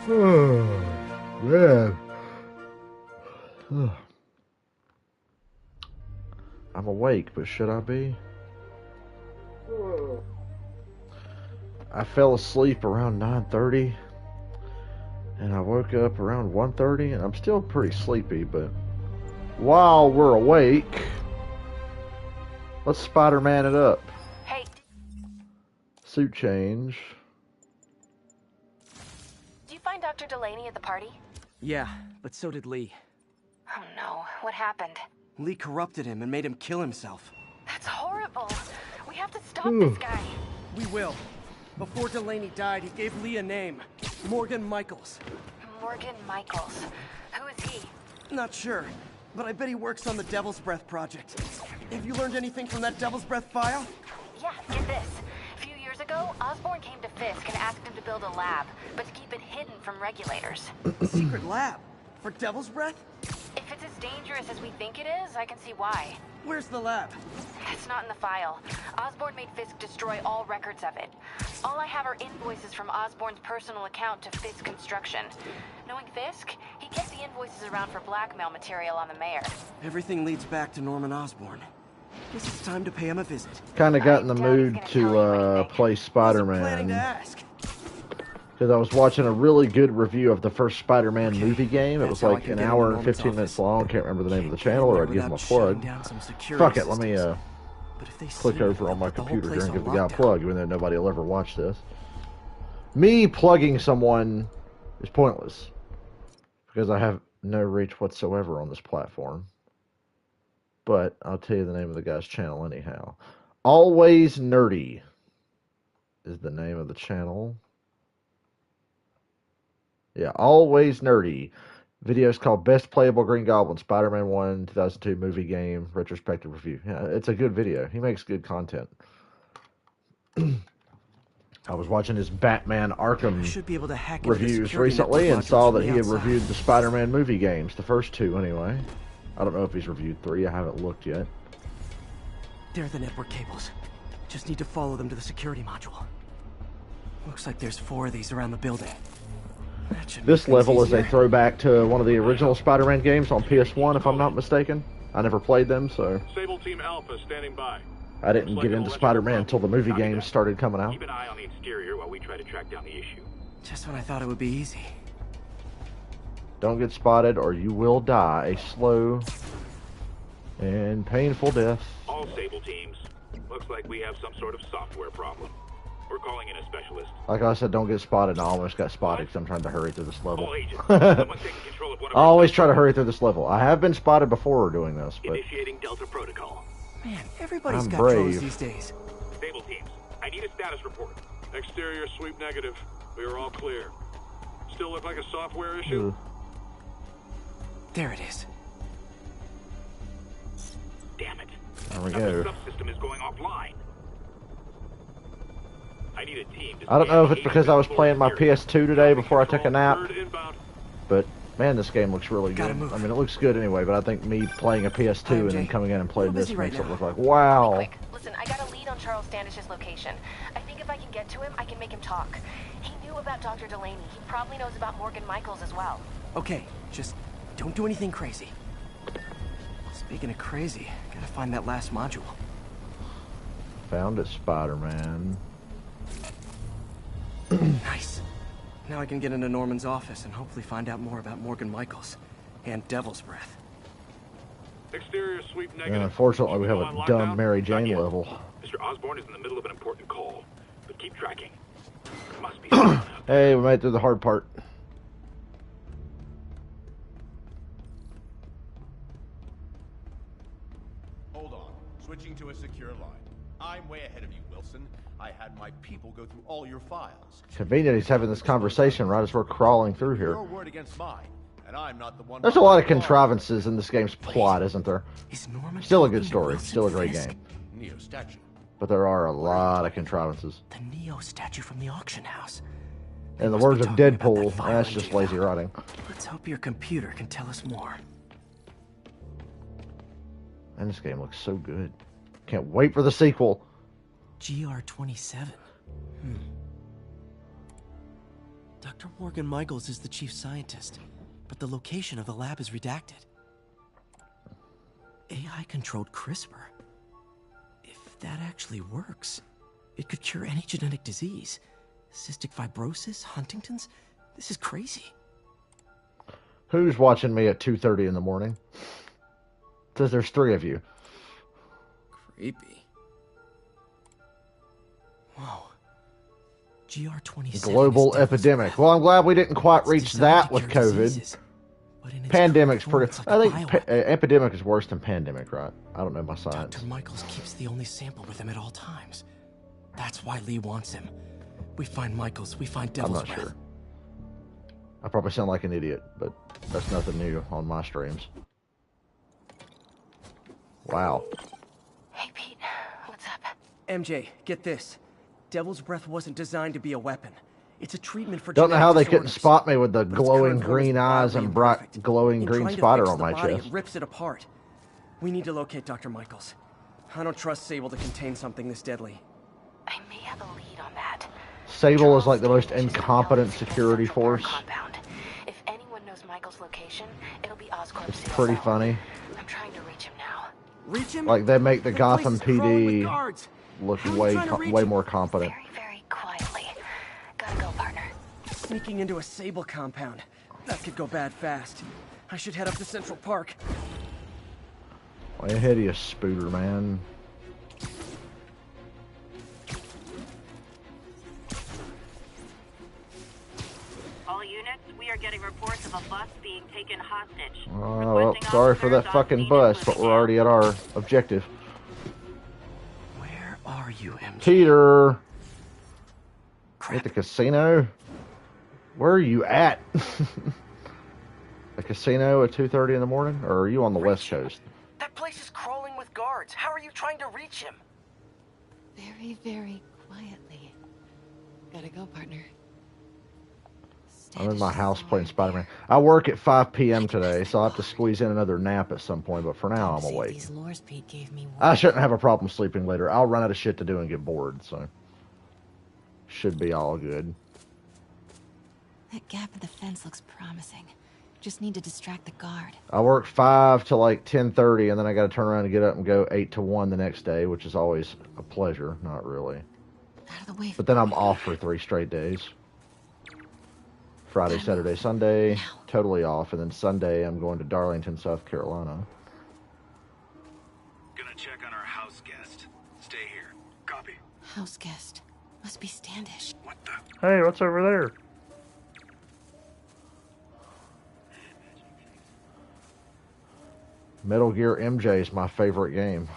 Oh, man. I'm awake, but should I be? I fell asleep around 9:30, and I woke up around 1:30, and I'm still pretty sleepy, but while we're awake, let's Spider-Man it up. Hey, Suit change. did you find Dr. Delaney at the party? Yeah, but so did Lee. Oh no, what happened? Lee corrupted him and made him kill himself. That's horrible. We have to stop this guy. We will. Before Delaney died, he gave Lee a name. Morgan Michaels. Morgan Michaels. Who is he? Not sure, but I bet he works on the Devil's Breath project. Have you learned anything from that Devil's Breath file? Yeah, get this. A few years ago, Osborn came to Fisk and asked him to build a lab, but to keep it hidden from regulators. A secret lab? For Devil's Breath? If it's as dangerous as we think it is, I can see why. Where's the lab? It's not in the file. Osborn made Fisk destroy all records of it. All I have are invoices from Osborn's personal account to Fisk Construction. Knowing Fisk, he kept the invoices around for blackmail material on the mayor. Everything leads back to Norman Osborn. Guess it's time to pay him a visit. Kind of got in the mood to play Planning to Spider-Man. ask. Because I was watching a really good review of the first Spider-Man movie game. It was like an hour and 15 minutes long. Can't remember the name of the channel, or I'd give them a plug. Fuck it, let me click over on my computer here and give the guy a plug, even though nobody will ever watch this. Me plugging someone is pointless. Because I have no reach whatsoever on this platform. But I'll tell you the name of the guy's channel anyhow. Always Nerdy is the name of the channel. Yeah, Always Nerdy. Videos called Best Playable Green Goblin, Spider-Man 1, 2002 movie game, retrospective review. Yeah, it's a good video. He makes good content. I was watching his Batman Arkham Should be able to hack into the reviews security recently network and saw that from he the had outside. reviewed the Spider-Man movie games, the first two anyway. I don't know if he's reviewed 3. I haven't looked yet. There are the network cables. Just need to follow them to the security module. Looks like there's 4 of these around the building. That should This make things level is a easier. throwback to one of the original Spider-Man games on PS1, if I'm not mistaken. I never played them, so Sable Team Alpha standing by. I didn't get into Spider-Man until the movie games started coming out. Keep an eye on the exterior while we try to track down the issue. Just when I thought it would be easy. Don't get spotted or you will die a slow and painful death. All Sable teams. Looks like we have some sort of software problem. We're calling in a specialist. Like I said, don't get spotted. I almost got spotted because I'm trying to hurry through this level. All agents, I someone taking control of one of always our try to hurry through this level. I have been spotted before doing this, but initiating Delta Protocol. Man, everybody's I'm got brave. drones these days. Sable teams, I need a status report. Exterior sweep negative. We are all clear. Still look like a software issue? There it is. Damn it. there we The go. subsystem is going offline. I need a team to I don't know if scan it's because I was playing my security. PS2 today before I took a nap, Third inbound. but man, this game looks really Gotta good. move. I mean, it looks good anyway, but I think me playing a PS2 and then Jay. coming in and playing Little this busy right makes it now. look like, wow. Quick, listen, I got a lead on Charles Standish's location. I think if I can get to him, I can make him talk. He knew about Dr. Delaney. He probably knows about Morgan Michaels as well. Okay, just don't do anything crazy. Speaking of crazy, gotta find that last module. Found it, Spider-Man. Nice. Now I can get into Norman's office and hopefully find out more about Morgan Michaels and Devil's Breath. Exterior sweep negative. And unfortunately, we have On a lockdown? dumb Mary Not Jane yet. level. Mr. Osborn is in the middle of an important call, but keep tracking. There must be something out there. Hey, we made it through the hard part. Hold on. Switching to a secure line. I'm way ahead of you, Wilson. I had my people go through all your files. Convenient he's having this conversation right as we're crawling through here. Your word against mine, and I'm not the one. There's a lot of contrivances in this game's plot, isn't there? Is Norman Still a good talking to story. Wilson Still a great Fisk? game. Neo statue. But there are a lot of contrivances. The Neo statue from the auction house. In the must words be of talking about that Deadpool, file that's in just jail. lazy writing. Let's hope your computer can tell us more. And this game looks so good. Can't wait for the sequel. GR27. Dr. Morgan Michaels is the chief scientist, but the location of the lab is redacted. AI-controlled CRISPR. If that actually works, it could cure any genetic disease. Cystic fibrosis, Huntington's. This is crazy. Who's watching me at 2:30 in the morning? Says there's 3 of you. Creepy. Whoa. GR27. Global epidemic. Well, I'm glad we didn't quite reach that with COVID. Pandemic's pretty... I think epidemic is worse than pandemic, right? I don't know my science. Dr. Michaels keeps the only sample with him at all times. That's why Lee wants him. We find Michaels, we find Devil's Breath. I'm not sure. I probably sound like an idiot, but that's nothing new on my streams. Wow. Hey, Pete. What's up? MJ, get this. Devil's Breath wasn't designed to be a weapon. It's a treatment for Don't know how they couldn't disorders. spot me with the glowing green eyes and bright glowing green spider on my chest. It rips it apart. We need to locate Dr. Michaels. I don't trust Sable to contain something this deadly. I may have a lead on that. Sable is like the most incompetent security force. Compound. If anyone knows Michael's location, it'll be Oscorp. It's pretty funny. I'm trying to reach him now. Reach him? Like they make the Gotham place is crawling with PD guards. look How are you trying to reach way him? more competent. Very, very quietly. Gotta go, partner. Sneaking into a Sable compound. That could go bad fast. I should head up to Central Park. Way ahead of you, Spooter, man. All units, we are getting reports of a bus being taken hostage. Well, sorry for that fucking bus, but we're already at our objective. Where are you, MJ? Peter! Crap. At the casino? Where are you at? The casino at 2:30 in the morning? Or are you on the West Coast? That place is crawling with guards. How are you trying to reach him? Very, very quietly. Gotta go, partner. I'm in my house playing Spider-Man. I work at 5 p.m. today, so I'll have to squeeze in another nap at some point, but for now I'm awake. These lures Pete gave me I shouldn't have a problem sleeping later. I'll run out of shit to do and get bored, so... should be all good. That gap in the fence looks promising. Just need to distract the guard. I work 5 to like 10:30, and then I got to turn around and get up and go 8 to 1 the next day, which is always a pleasure. Not really. Out of the way. But then I'm off for 3 straight days. Friday, Saturday, Sunday, totally off, and then Sunday I'm going to Darlington, South Carolina. Gonna check on our house guest. Stay here. Copy. House guest. Must be Standish. What the? Hey, what's over there? Metal Gear MJ is my favorite game.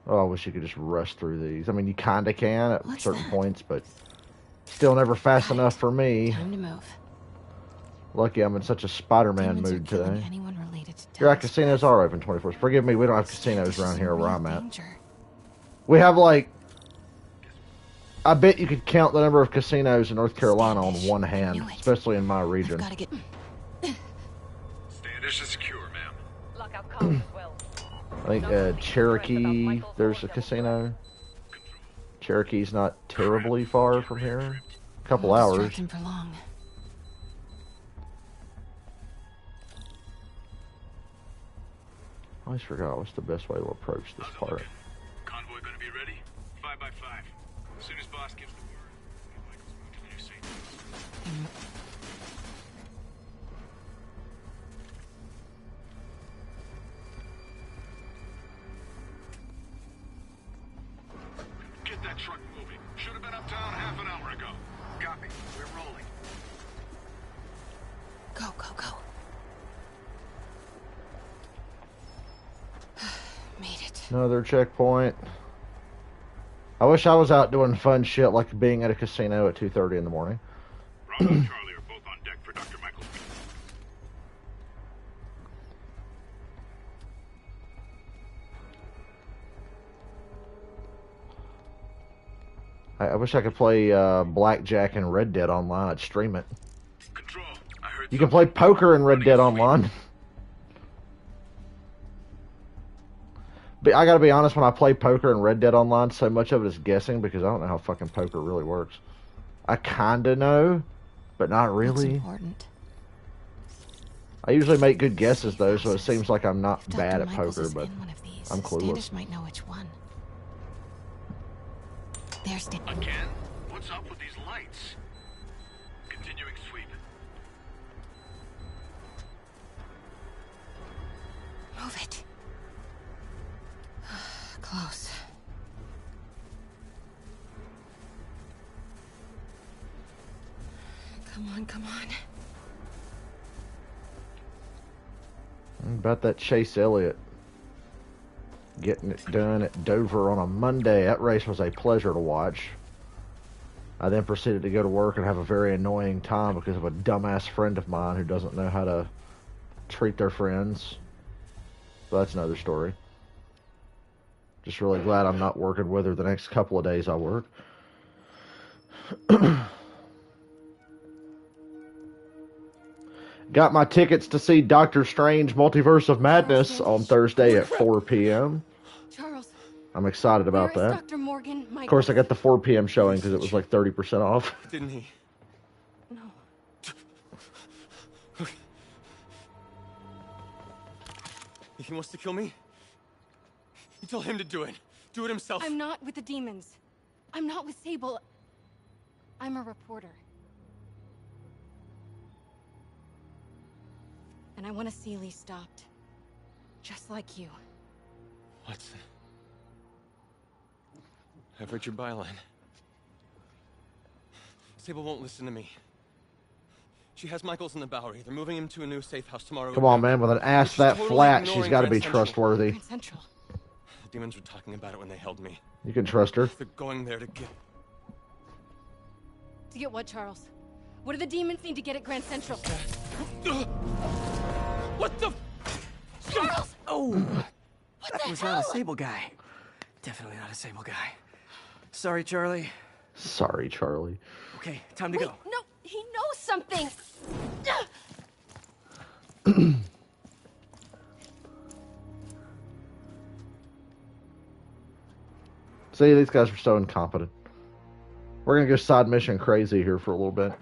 Oh, I wish you could just rush through these. I mean, you kinda can at What's certain that? points, but still never fast enough for me. Time to move. Lucky I'm in such a Spider-Man Demons are mood killing today. anyone related to Yeah, Devil's casinos Breath. are open 24 hours. Forgive me, we don't have casinos Standish around is here in where real I'm at. danger. We have like... I bet you could count the number of casinos in North Carolina on one hand, Knew it. especially in my region. Gotta get. Standish is secure, ma'am. Lockout comms as well. I think Cherokee, there's a casino. Cherokee's not terribly far from here. A couple Won't hours. distract him for long. I always forgot what's the best way to approach this part. Convoy gonna be ready? 5 by 5. As soon as boss gives the word, Michael's moved to the new scene. Get that truck moving. Should have been uptown half an hour ago. Copy. We're rolling. Go, go, go. Made it. Another checkpoint. I wish I was out doing fun shit like being at a casino at 2:30 in the morning. Bravo and Charlie are both on deck for Dr. Michael's meeting. I wish I could play Blackjack and Red Dead online. I'd stream it. Control. I heard You can play poker in Red Dead online. But I gotta be honest, when I play poker and Red Dead Online, so much of it is guessing because I don't know how fucking poker really works. I kinda know, but not What's really. important? I usually make good guesses though, so it seems like I'm not If Dr. bad at Michaels poker, is but in one of these, I'm clueless. Standish might know which one. There's Standish. Again? What's up with these lights? Continuing sweep. Move it. Close. Come on, come on. About that Chase Elliott getting it done at Dover on a Monday. That race was a pleasure to watch. I then proceeded to go to work and have a very annoying time because of a dumbass friend of mine who doesn't know how to treat their friends. But that's another story. Just really glad I'm not working with her the next couple of days I work. Got my tickets to see Doctor Strange Multiverse of Madness on Thursday at 4 p.m. Charles, I'm excited about where is that. Dr. Morgan? Of course, I got the 4 p.m. showing because it was like 30% off. Didn't he? No. If he wants to kill me, you tell him to do it. Do it himself. I'm not with the demons. I'm not with Sable. I'm a reporter. And I want to see Lee stopped. Just like you. Watson. I've read your byline. Sable won't listen to me. She has Michaels in the Bowery. They're moving him to a new safe house tomorrow. Come on, man. With an ass She's that totally flat, she's ignoring got to be Grand Central. trustworthy. Grand Central. The demons were talking about it when they held me. You can trust her. They're going there to get... To get what, Charles? What do the demons need to get at Grand Central? What the... Charles! Oh! What Was the not hell? a Sable guy. Definitely not a Sable guy. Sorry, Charlie. Sorry, Charlie. Okay, time to Wait, go. no, he knows something! See, these guys are so incompetent. We're going to go side mission crazy here for a little bit.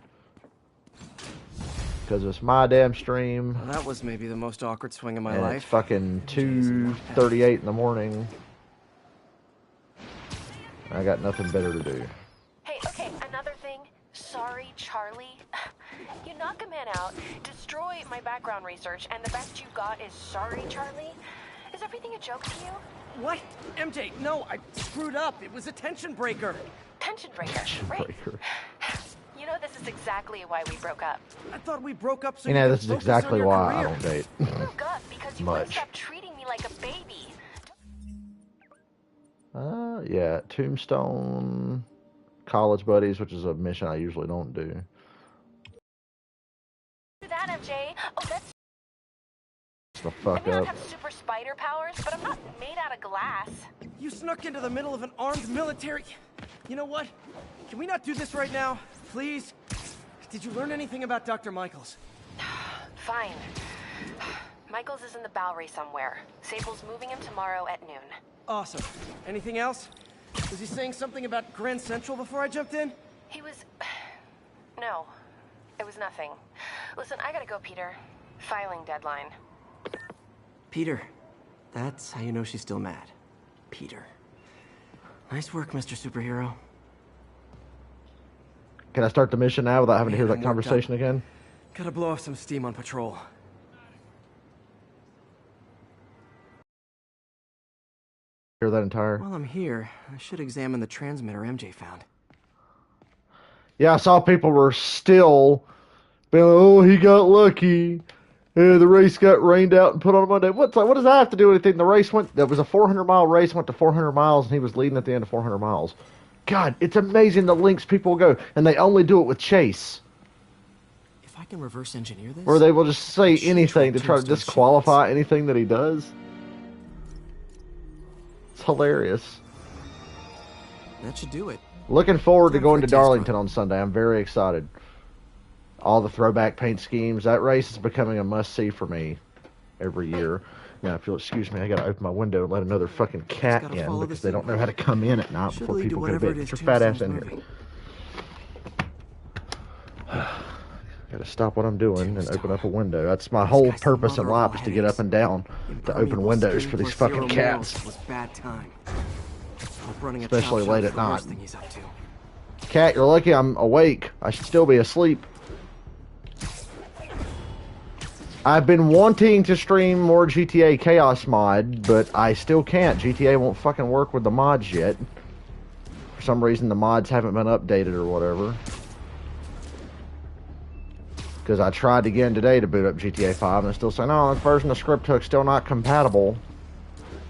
Because it's my damn stream. Well, that was maybe the most awkward swing of my And life. it's fucking 2:38 in the morning. I got nothing better to do. Hey, okay, another thing. Sorry, Charlie. You knock a man out, destroy my background research, and the best you got is sorry, Charlie? Is everything a joke to you? What? MJ, no, I screwed up. It was a tension breaker. Tension breaker, right? Breaker. You know, this is exactly why we broke up. I thought we broke up so You know, could this is focus exactly on your why I career. don't date. We broke up because you wouldn't Much. stop treating me like a baby. Yeah, Tombstone, College Buddies, which is a mission I usually don't do. Do that, MJ. Oh, that's... The I fuck may not up. have super spider powers, but I'm not made out of glass. You snuck into the middle of an armed military... You know what? Can we not do this right now? Please? Did you learn anything about Dr. Michaels? Fine. Michaels is in the Bowery somewhere. Sable's moving him tomorrow at noon. Awesome. Anything else? Was he saying something about Grand Central before I jumped in? He was... No. It was nothing. Listen, I gotta go, Peter. Filing deadline. Peter. That's how you know she's still mad. Peter. Nice work, Mr. Superhero. Can I start the mission now without having to hear Man, that I'm worked conversation up. again? Gotta blow off some steam on patrol. Hear that entire? While I'm here, I should examine the transmitter MJ found. Yeah, I saw people were still being like, oh, he got lucky. The race got rained out and put on Monday. What does that have to do with anything? The race there was a 400-mile race, went to 400 miles, and he was leading at the end of 400 miles. God, it's amazing the lengths people go, and they only do it with Chase. If I can reverse engineer this... Or they will just say should anything to try try to Tombstone disqualify anything that he does. It's hilarious. That should do it. Looking forward to Time going for to a test Darlington run. on Sunday. I'm very excited. All the throwback paint schemes. That race is becoming a must-see for me every year. Now, if you'll excuse me, I gotta open my window and let another fucking cat gotta in follow because the they don't know how to come in at night Should before lead to people go to whatever bed. it Get is your fat ass Tombstone's in here. moving. Gotta stop what I'm doing and open up a window. That's my whole guy's the purpose in mother of all life, is to get up and down to open Impermeable windows skin for these plus fucking zero morals cats. was bad time. Hope running a Especially chop shop late is at the worst night. thing he's up to. Cat, you're lucky I'm awake. I should still be asleep. I've been wanting to stream more GTA Chaos mod, but I still can't. GTA won't fucking work with the mods yet. For some reason, the mods haven't been updated or whatever. Because I tried again today to boot up GTA 5, and it's still saying, oh, this version of Script Hook's still not compatible.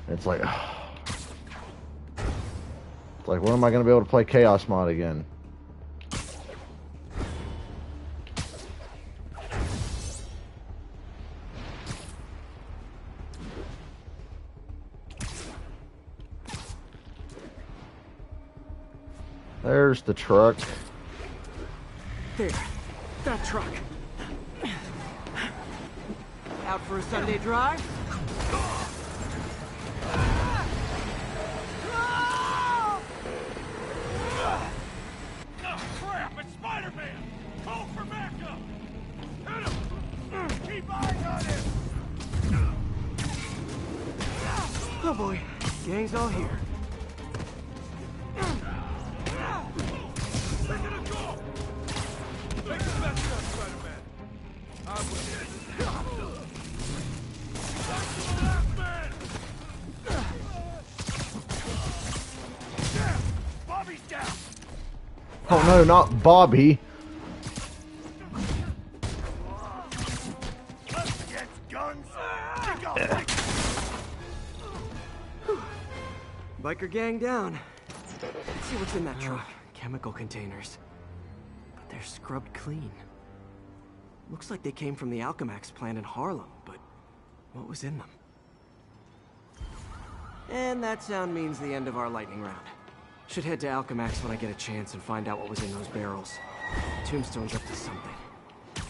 And it's like, it's like, when am I going to be able to play Chaos mod again? There's the truck. There, that truck. Out for a Sunday drive? Oh, crap! It's Spider-Man! Call for backup! Hit him! Keep eyes on him! Oh boy, gang's all here. Make it a go! Make the best of Spider-Man! I'm with you. Back to the last man! Yeah! Bobby's down! Oh no, not Bobby. Us against guns! Kick off! Biker gang down. Let's see what's in that truck. Chemical containers. But they're scrubbed clean. Looks like they came from the Alchemax plant in Harlem, but what was in them? And that sound means the end of our lightning round. Should head to Alchemax when I get a chance and find out what was in those barrels. Tombstone's up to something.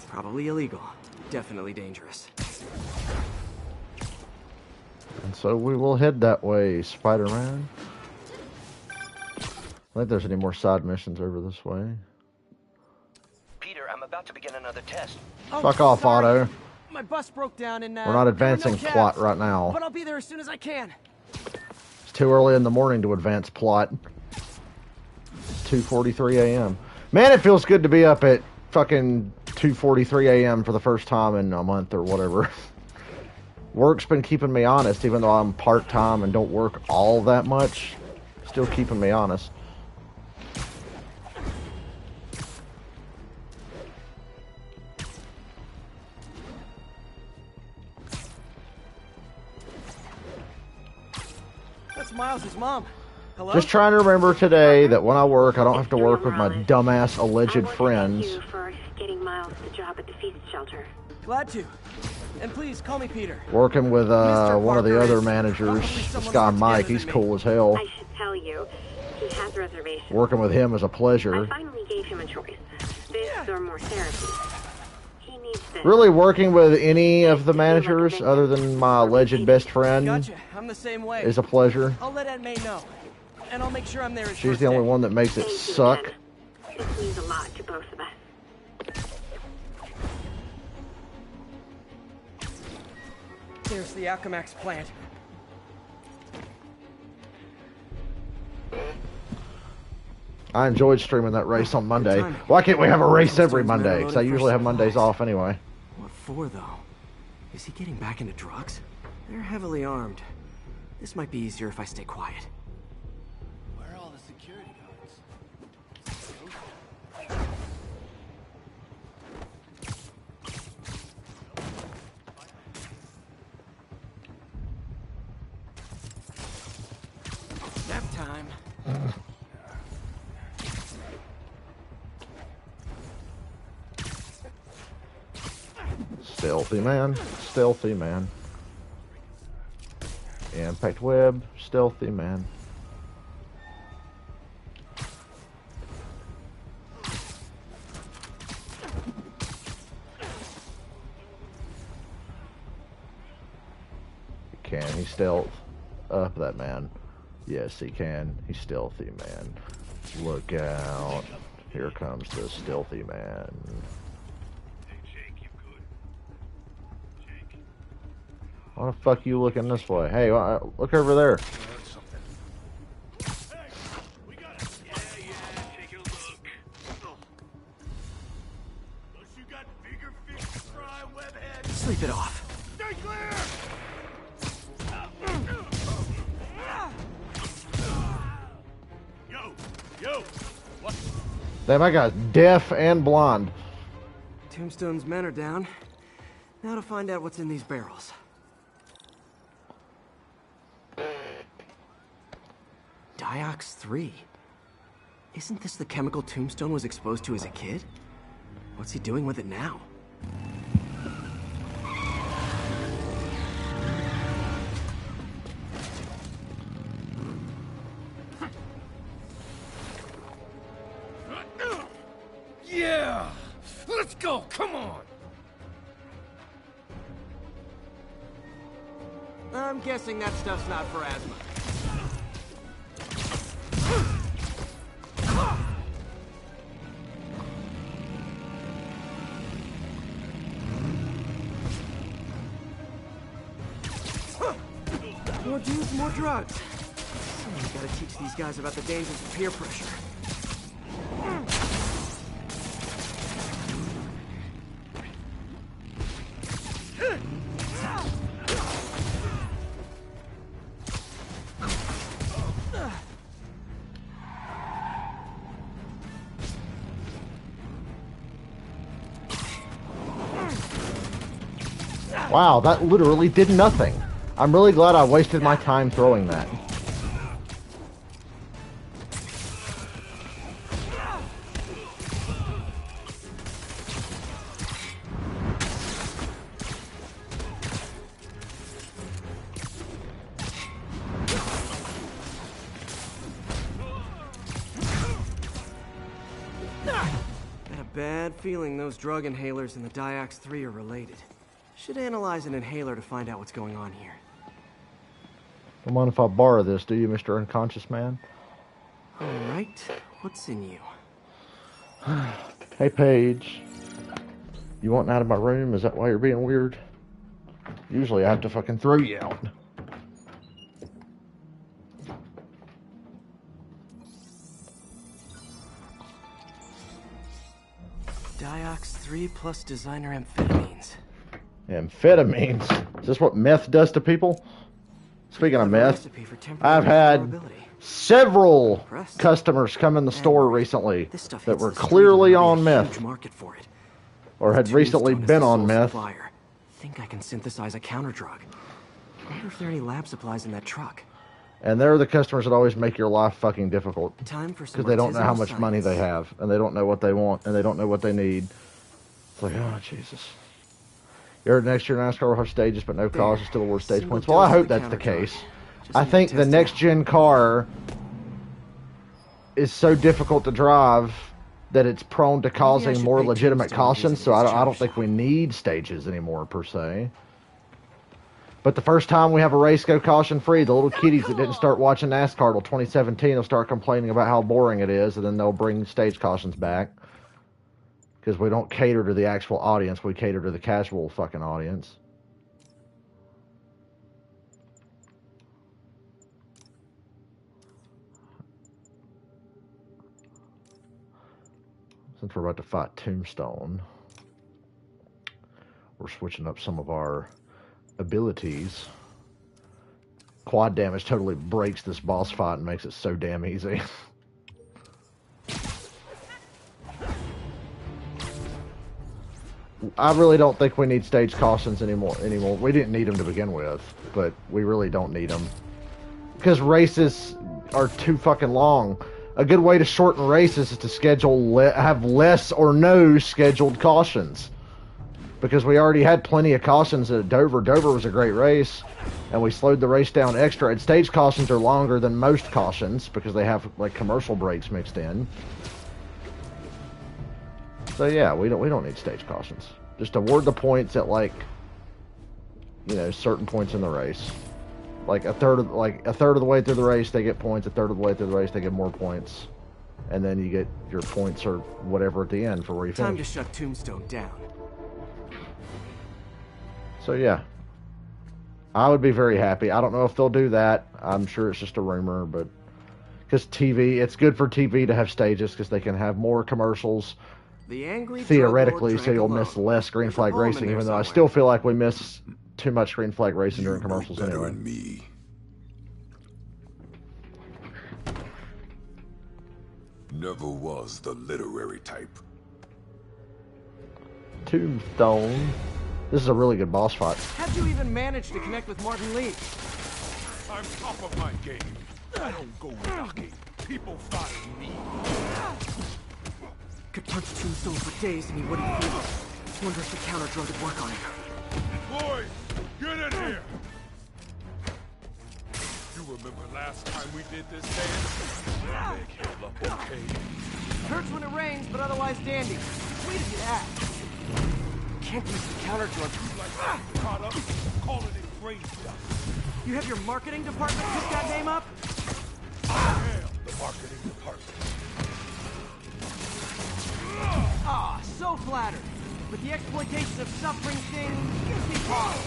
Probably illegal. Definitely dangerous. And so we will head that way, Spider-Man. I think there's any more side missions over this way. Peter, I'm about to begin another test. Oh, Fuck off, sorry. Otto. My bus broke down and We're not advancing there were no plot cabs, right now. But I'll be there as soon as I can. It's too early in the morning to advance plot. It's 2:43 a.m. Man, it feels good to be up at fucking 2:43 a.m. for the first time in a month or whatever. Work's been keeping me honest, even though I'm part-time and don't work all that much. Still keeping me honest. That's Miles's mom. Hello? Just trying to remember today that when I work, I don't have to work with my dumbass alleged friends. Thank you for getting Miles the job at the feast shelter. Glad to. And please call me Peter. Working with Mr. one of the Parker other is managers, probably this someone guy more Mike, together he's than cool as hell. I should tell you, he has reservations. Working with him is a I pleasure. finally gave him a choice. This or more therapy. He needs this. Really working with any of the managers other than my alleged best friend Gotcha. I'm the same way. is a pleasure. I'll let Aunt May know. And I'll make sure I'm there as She's first the only day. one that makes it Thank you, suck. Ben. This means a lot to both of us. There's the Alchemax plant. I enjoyed streaming that race on Monday. Why can't we have a race every Monday? Because I usually have Mondays off anyway. What for, though? Is he getting back into drugs? They're heavily armed. This might be easier if I stay quiet. Where are all the security guards? Nap time. Stealthy man. Stealthy man. Impact web. Stealthy man. can. He's stealth. Up that man. Yes, he can. He's stealthy, man. Look out. Here comes the stealthy man. Hey, Jake, you good? Jake? Why the fuck you looking this way? Hey, look over there. We got it. Yeah, take a look. Don't you got bigger fish to fry, webhead? Sleep it off. Stay clear! Yo! What? Damn, that guy's deaf and blonde. Tombstone's men are down. Now to find out what's in these barrels. Diox 3. Isn't this the chemical Tombstone was exposed to as a kid? What's he doing with it now? Yeah! Let's go! Come on! I'm guessing that stuff's not for asthma. More dudes, more drugs. Someone's gotta teach these guys about the dangers of peer pressure. Wow, that literally did nothing. I'm really glad I wasted my time throwing that. Got a bad feeling those drug inhalers and the Diox 3 are related. Should analyze an inhaler to find out what's going on here. Don't mind if I borrow this, do you, Mr. Unconscious Man? Alright, what's in you? Hey, Paige. You wanting out of my room? Is that why you're being weird? Usually I have to fucking throw you out. Diox 3 plus designer amphetamines. Amphetamines? Is this what meth does to people? Speaking of meth, I've had several customers come in the store recently that were clearly on meth, or had recently been on meth. Think I can synthesize a counter drug. I wonder if there are any lab supplies in that truck. And they're the customers that always make your life fucking difficult. Because they don't know how much money they have, and they don't know what they want, and they don't know what they need. It's like, oh, Jesus. Next year NASCAR will have stages, but no cars will still award stage points. Well, I hope that's the case. I think the next-gen car is so difficult to drive that it's prone to causing more legitimate cautions, so I don't think we need stages anymore, per se. But the first time we have a race go caution-free, the little kiddies that didn't start watching NASCAR till 2017 will start complaining about how boring it is, and then they'll bring stage cautions back. Because we don't cater to the actual audience, we cater to the casual fucking audience. Since we're about to fight Tombstone, we're switching up some of our abilities. Quad damage totally breaks this boss fight and makes it so damn easy. I really don't think we need stage cautions anymore. We didn't need them to begin with, but we really don't need them. Because races are too fucking long. A good way to shorten races is to have less or no scheduled cautions. Because we already had plenty of cautions at Dover. Dover was a great race, and we slowed the race down extra. And stage cautions are longer than most cautions because they have like commercial breaks mixed in. So yeah, we don't need stage cautions. Just award the points at, like, you know, certain points in the race. Like a third of the way through the race, they get points. A third of the way through the race, they get more points, and then you get your points or whatever at the end for where you finish. Time to shut Tombstone down. So yeah, I would be very happy. I don't know if they'll do that. I'm sure it's just a rumor, but because TV, it's good for TV to have stages because they can have more commercials. The angry Theoretically, so you'll miss less green flag racing, even though I still feel like we miss too much green flag racing during commercials anyway. Me. Never was the literary type. Tombstone. This is a really good boss fight. How'd you even manage to connect with Martin Lee? I'm top of my game. I don't go knocking. People find me. Could punch Tombstone for days and he wouldn't feel it. Wonder if the counter drug would work on him. Boys, get in here! You remember last time we did this dance? Leg held up okay. Hurts when it rains, but otherwise dandy. Way to get at. Can't use the counter drug. Like caught up, calling it crazy. You have your marketing department pick that name up? Damn, the marketing department. Ah, so flattered. But the exploitation of suffering thing gives me pause.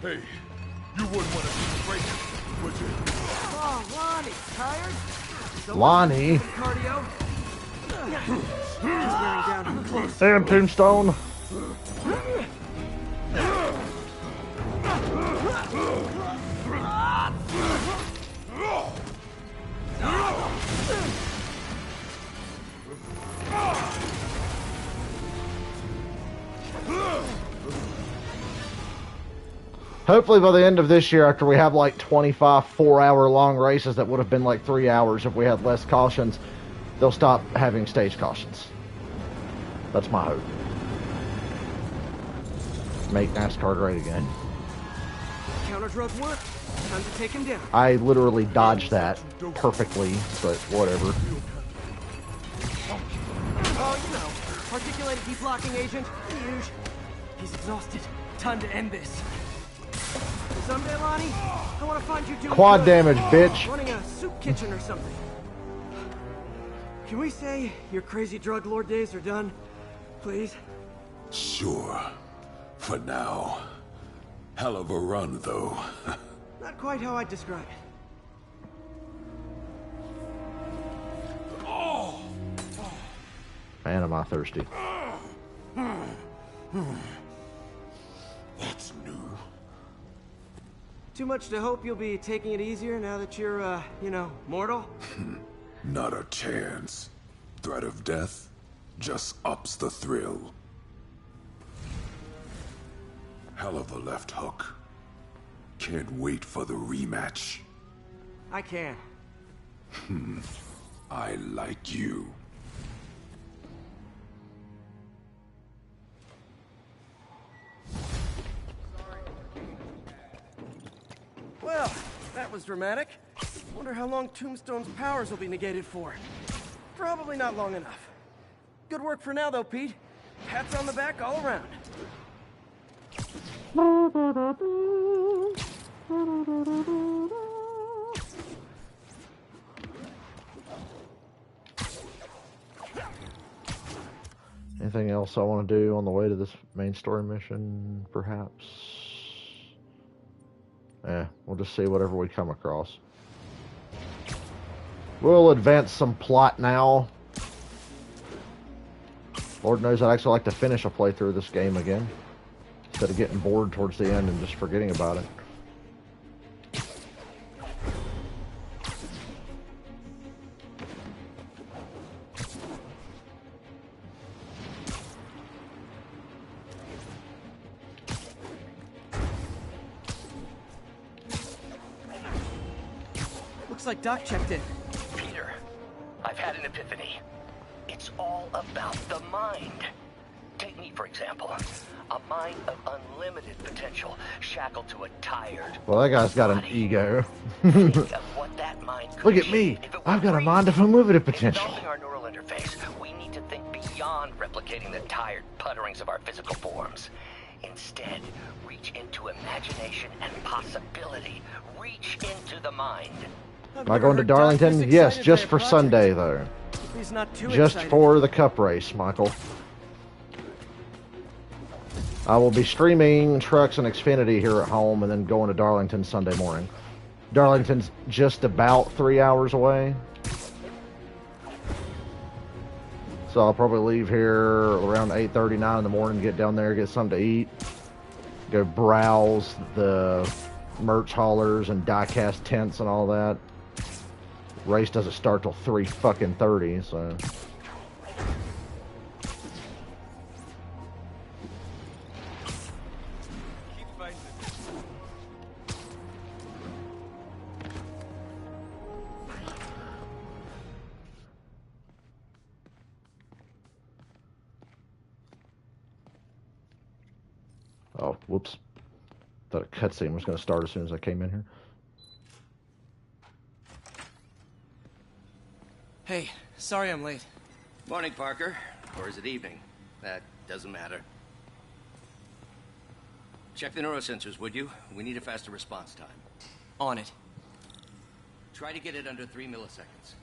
Hey, you wouldn't want to be crazy, would you? Oh, Lonnie, tired? So Lonnie. Cardio. He's wearing down close. Damn, Tombstone. Hopefully by the end of this year, after we have like 25 4-hour long races that would have been like 3 hours if we had less cautions, they'll stop having stage cautions. That's my hope. Make NASCAR great again. Counter drug work. Time to take him down. I literally dodged that perfectly, but whatever. Oh, you know, articulated deblocking agent. Huge. He's exhausted. Time to end this. Someday, Lonnie, I want to find you doing Quad good. damage, bitch. Running a soup kitchen or something. Can we say your crazy drug lord days are done, please? Sure. For now. Hell of a run, though. Not quite how I'd describe it. Oh! Man, am I thirsty. That's new. Too much to hope you'll be taking it easier now that you're, you know, mortal? Not a chance. Threat of death just ups the thrill. Hell of a left hook. Can't wait for the rematch. I can. I like you. Well, that was dramatic. Wonder how long Tombstone's powers will be negated for. Probably not long enough. Good work for now, though, Pete. Pats on the back all around. Anything else I want to do on the way to this main story mission, perhaps? We'll just see whatever we come across. We'll advance some plot now. Lord knows I'd actually like to finish a playthrough of this game again, instead of getting bored towards the end and just forgetting about it. Looks like Doc checked in. Peter, I've had an epiphany. It's all about the mind. Take me, for example. A mind of unlimited potential, shackled to a tired... Well, that guy's got an ego. Think of what that mind could Look at be me. if it were I've got a free. mind of unlimited potential. Developing our neural interface. We need to think beyond replicating the tired putterings of our physical forms. Instead, reach into imagination and possibility. Reach into the mind. Am I going to Darlington? Yes, just for Sunday, though. He's not too just excited. for the cup race, Michael. I will be streaming Trucks and Xfinity here at home and then going to Darlington Sunday morning. Darlington's just about 3 hours away. So I'll probably leave here around 8:30, 9 in the morning, get down there, get something to eat, go browse the merch haulers and die-cast tents and all that. Race doesn't start till 3:30, so... Oh, whoops. Thought a cutscene was going to start as soon as I came in here. Hey, sorry I'm late. Morning, Parker. Or is it evening? That doesn't matter. Check the neurosensors, would you? We need a faster response time. On it. Try to get it under 3 milliseconds.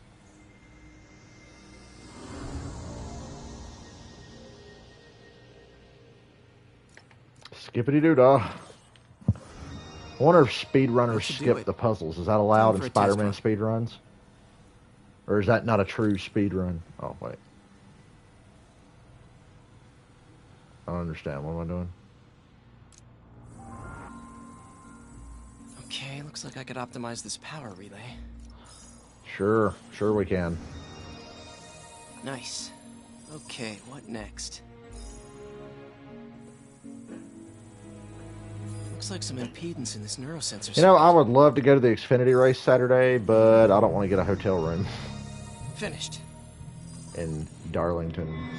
Skippity-doo-dah. I wonder if speedrunners skip the puzzles. Is that allowed in Spider-Man speedruns? Or is that not a true speedrun? Oh, wait. I don't understand. What am I doing? Okay, looks like I could optimize this power relay. Sure we can. Nice. Okay, what next? Looks like some impedance in this neurosensor. You know, I would love to go to the Xfinity race Saturday, but I don't want to get a hotel room. Finished. In Darlington.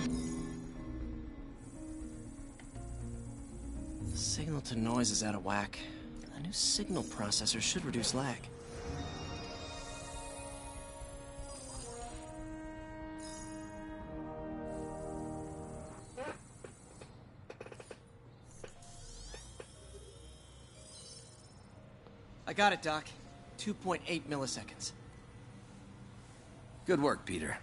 Signal to noise is out of whack. A new signal processor should reduce lag. I got it, Doc. 2.8 milliseconds. Good work, Peter.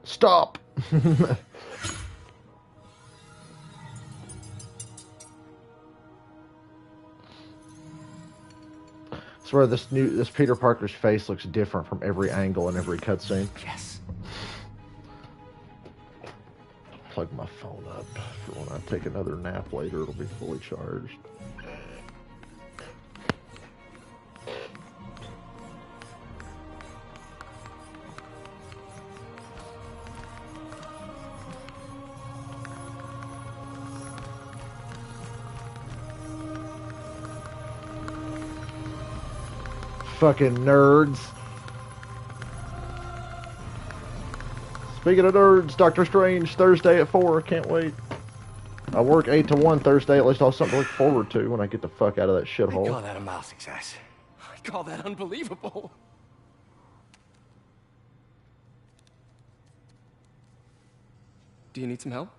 Stop! I swear this Peter Parker's face looks different from every angle in every cutscene. Yes. Plug my phone up for when I take another nap later. It'll be fully charged. Fucking nerds. Speaking of nerds, Doctor Strange, Thursday at 4. Can't wait. I work 8 to 1 Thursday. At least I'll have something to look forward to when I get the fuck out of that shithole. I call that a mouse success. I call that unbelievable. Do you need some help?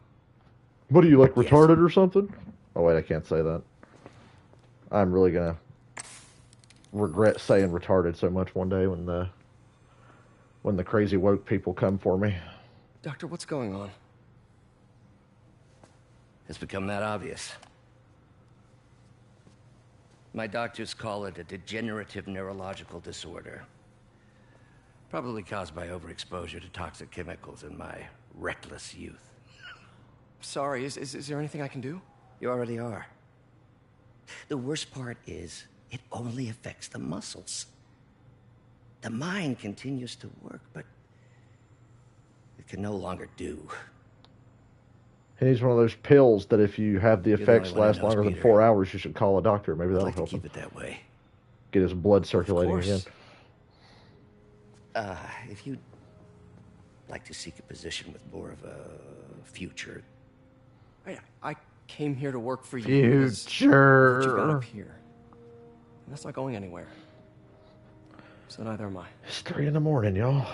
What are you, like, retarded or something? Oh, wait, I can't say that. I'm really gonna regret saying retarded so much one day when the crazy woke people come for me. Doctor, what's going on? It's become that obvious. My doctors call it a degenerative neurological disorder. Probably caused by overexposure to toxic chemicals in my reckless youth. Sorry, is there anything I can do? You already are. The worst part is, it only affects the muscles. The mind continues to work, but it can no longer do. He needs one of those pills that if you have the You're the effects only one last who knows, longer than Peter. 4 hours, you should call a doctor. Maybe that'll I'd like to help keep him. it that way. Get his blood circulating again. If you'd like to seek a position with more of a future. I came here to work for you. What you got up here. And that's not going anywhere. So neither am I. It's 3 in the morning, y'all.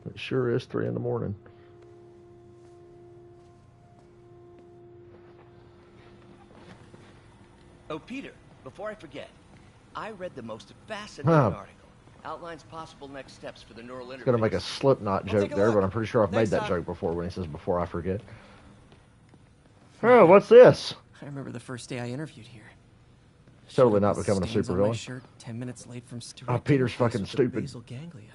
It sure is 3 in the morning. Oh, Peter, before I forget, I read the most fascinating article. Outlines possible next steps for the neural interface. Gonna make a Slipknot joke there, but I'm pretty sure I've made that joke before when he says "before I forget." Oh, what's this? I remember the first day I interviewed here. Totally not becoming a Stains on my supervillain. shirt 10 minutes late from Oh, Peter's fucking stupid. basal ganglia.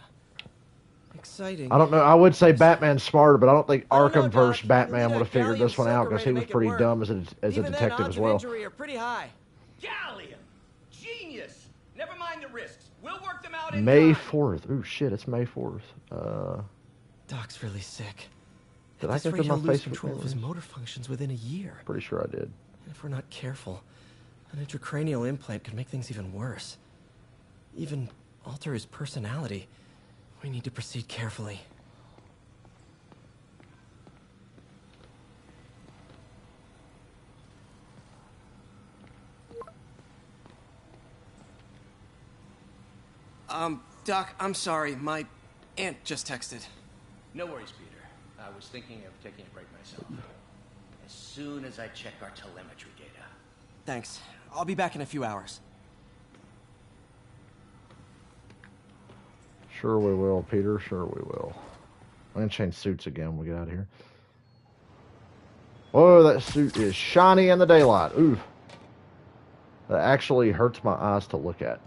Exciting. I don't know. I would say Batman's smarter, but I don't think Arkhamverse Batman would have figured this one out because he was pretty dumb as a detective as well. Are pretty high. Gallium! Genius! Never mind the risks. We'll work them out in May time. 4th. Ooh, shit, it's May 4th. Doc's really sick. Did At I this get rate, to my he'll lose Facebook control of his memories? motor functions within a year. Pretty sure I did. And if we're not careful, an intracranial implant could make things even worse. Even alter his personality. We need to proceed carefully. Doc, I'm sorry. My aunt just texted. No worries, Peter. I was thinking of taking a break myself. As soon as I check our telemetry data. Thanks. I'll be back in a few hours. Sure we will, Peter. Sure we will. I'm gonna change suits again when we get out of here. Oh, that suit is shiny in the daylight. Ooh. That actually hurts my eyes to look at.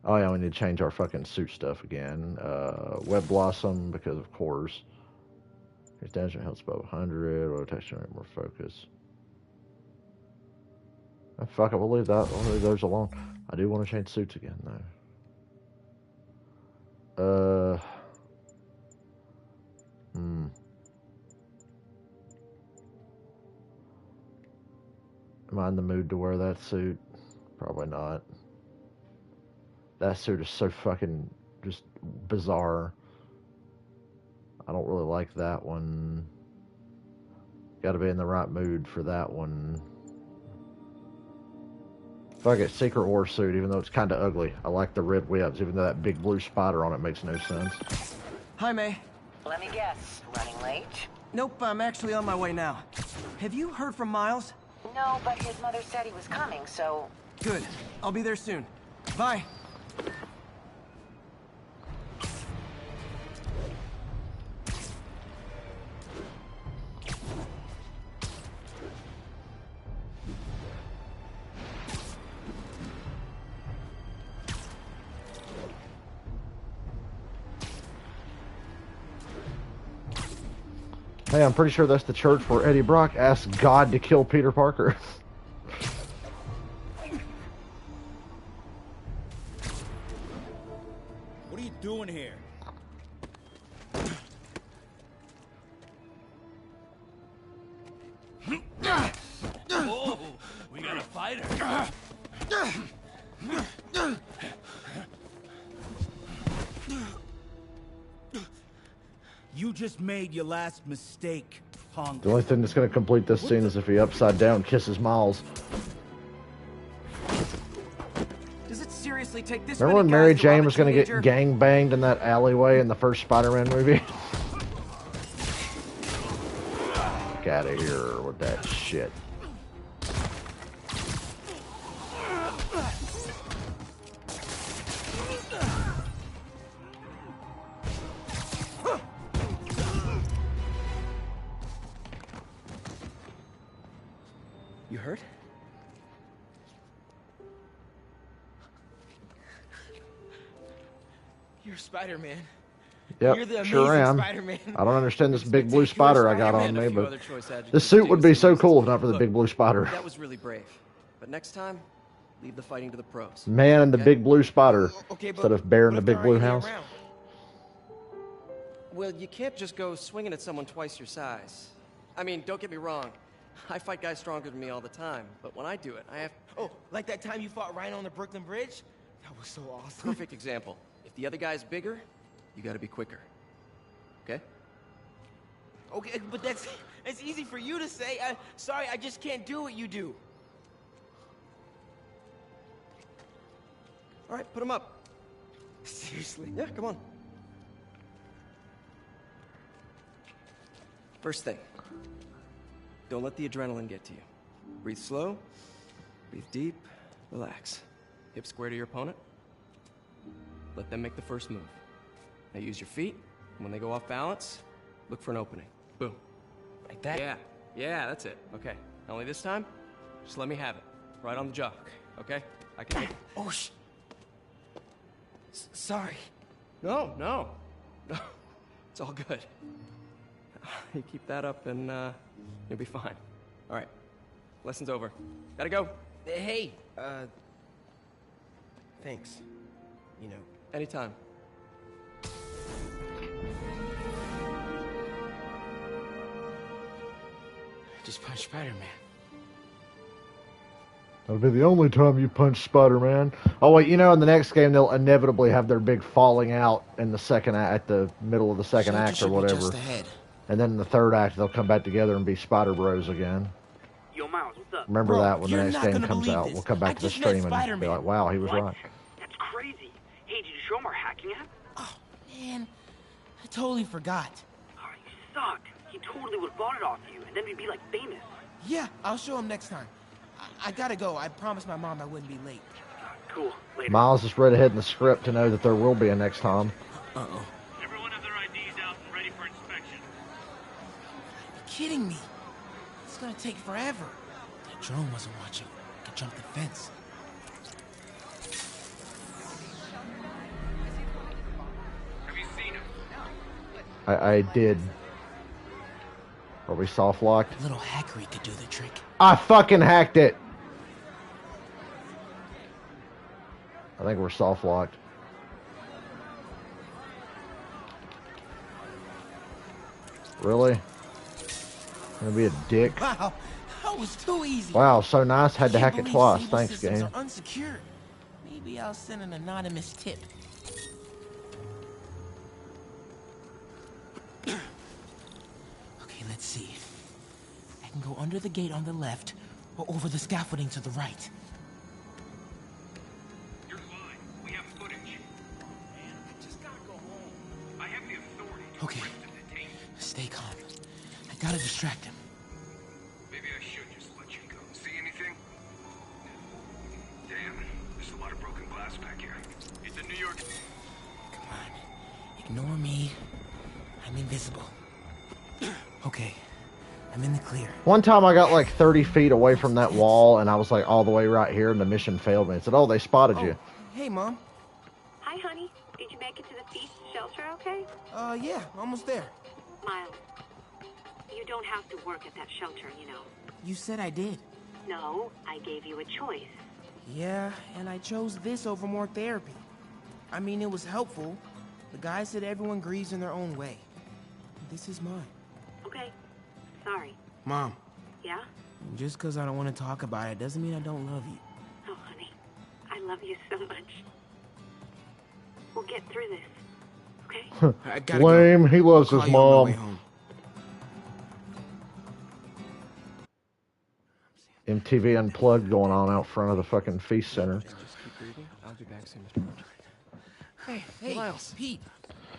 Oh yeah, we need to change our fucking suit stuff again. Web Blossom, because of course. His damage health above 100, rotation, more focus. Oh, fuck it, we'll leave that. We'll leave those alone. I do want to change suits again, though. Am I in the mood to wear that suit? Probably not. That suit is so fucking just bizarre. I don't really like that one. Gotta be in the right mood for that one. Fuck it, Secret War suit, even though it's kind of ugly. I like the red webs, even though that big blue spider on it makes no sense. Hi, May. Let me guess. Running late? Nope, I'm actually on my way now. Have you heard from Miles? No, but his mother said he was coming, so... Good. I'll be there soon. Bye. Hey, I'm pretty sure that's the church where Eddie Brock asked God to kill Peter Parker. What are you doing here? Whoa, we got a fighter. You just made your last mistake, punk. The only thing that's going to complete this scene is if he upside down kisses Miles. Does it seriously take this Remember when many Mary guys to rob Jane a was going to get teenager? gang banged in that alleyway in the first Spider-Man movie? Get out of here with that shit. You hurt? You're Spider-Man. You're the Yep, sure amazing am. Spider-Man. I don't understand this big blue spider I got on Spider-Man, a me, few but other choice adjectives this suit would be so continuously cool if not for the Look, big blue spider. That was really brave. But next time, Leave the fighting to the pros. Man in the Okay? big blue spider. Okay, but Instead of bear in what the if big they're blue already house. around? Well, you can't just go swinging at someone twice your size. I mean, don't get me wrong. I fight guys stronger than me all the time, but when I do it, I have... Oh, like that time you fought Rhino on the Brooklyn Bridge? That was so awesome. Perfect example. If the other guy's bigger, you gotta be quicker. Okay? Okay, but that's easy for you to say. Sorry, I just can't do what you do. All right, put him up. Seriously? Yeah, come on. First thing, don't let the adrenaline get to you. Breathe slow, breathe deep, relax. Hip square to your opponent. Let them make the first move. Now use your feet, and when they go off balance, look for an opening. Boom. Like that? Yeah, that's it. Okay, only this time, just let me have it. Right on the jaw, okay? I can take it. Oh, sorry. No. It's all good. You keep that up and you'll be fine. All right, lesson's over. Gotta go. Hey, thanks. You know. Anytime. Just punch Spider-Man. That'll be the only time you punch Spider-Man. Oh wait, you know, in the next game they'll inevitably have their big falling out in the second at the middle of the second act or whatever. Just ahead. And then in the third act they'll come back together and be Spider Bros again. Yo, Miles, what's up? Remember that when the you're next not game gonna comes believe out, this. we'll come back I to the just met stream and be Spider-Man. like, wow, he was What? right. That's crazy. Hey, did you show him our hacking app? Oh, man. I totally forgot. Oh, you suck. He totally would have bought it off you, and then we'd be like famous. Yeah, I'll show him next time. I gotta go. I promised my mom I wouldn't be late. Cool. Later. Miles just read ahead in the script to know that there will be a next time. Uh-oh. Everyone have their IDs out and ready for inspection. You're kidding me. It's gonna take forever. That drone wasn't watching. I could jump the fence. Have you seen him? I did. Are we soft locked? A little hackery could do the trick. I fucking hacked it. I think we're soft locked. Really? Gonna be a dick. Wow, that was too easy. Wow, so nice. Had to Can't hack it believe twice. Sable Thanks, systems game. are unsecured. Maybe I'll send an anonymous tip. Okay, let's see. I can go under the gate on the left or over the scaffolding to the right. You're fine. We have footage. Man, I just gotta go home. I have the authority to Okay. arrest and detain you. Stay calm. I gotta distract him. Maybe I should just let you go. See anything? Damn, there's a lot of broken glass back here. It's in New York. Come on. Ignore me. I'm invisible. Okay. I'm in the clear. One time I got like 30 feet away from that wall and I was like all the way right here and the mission failed me. It said, oh, they spotted you. Hey, Mom. Hi, honey. Did you make it to the feast shelter okay? Yeah, almost there. Miles, you don't have to work at that shelter, you know. You said I did. No, I gave you a choice. Yeah, and I chose this over more therapy. I mean, it was helpful. The guy said everyone grieves in their own way. This is mine. Okay. Sorry. Mom, Yeah? just because I don't want to talk about it doesn't mean I don't love you. Oh, honey. I love you so much. We'll get through this. Okay? I gotta Lame. He loves Call his you on my mom. way home. MTV Unplugged going on out front of the fucking feast center. Just keep breathing. I'll be back soon, Mr. Roach. Hey, Miles. Pete.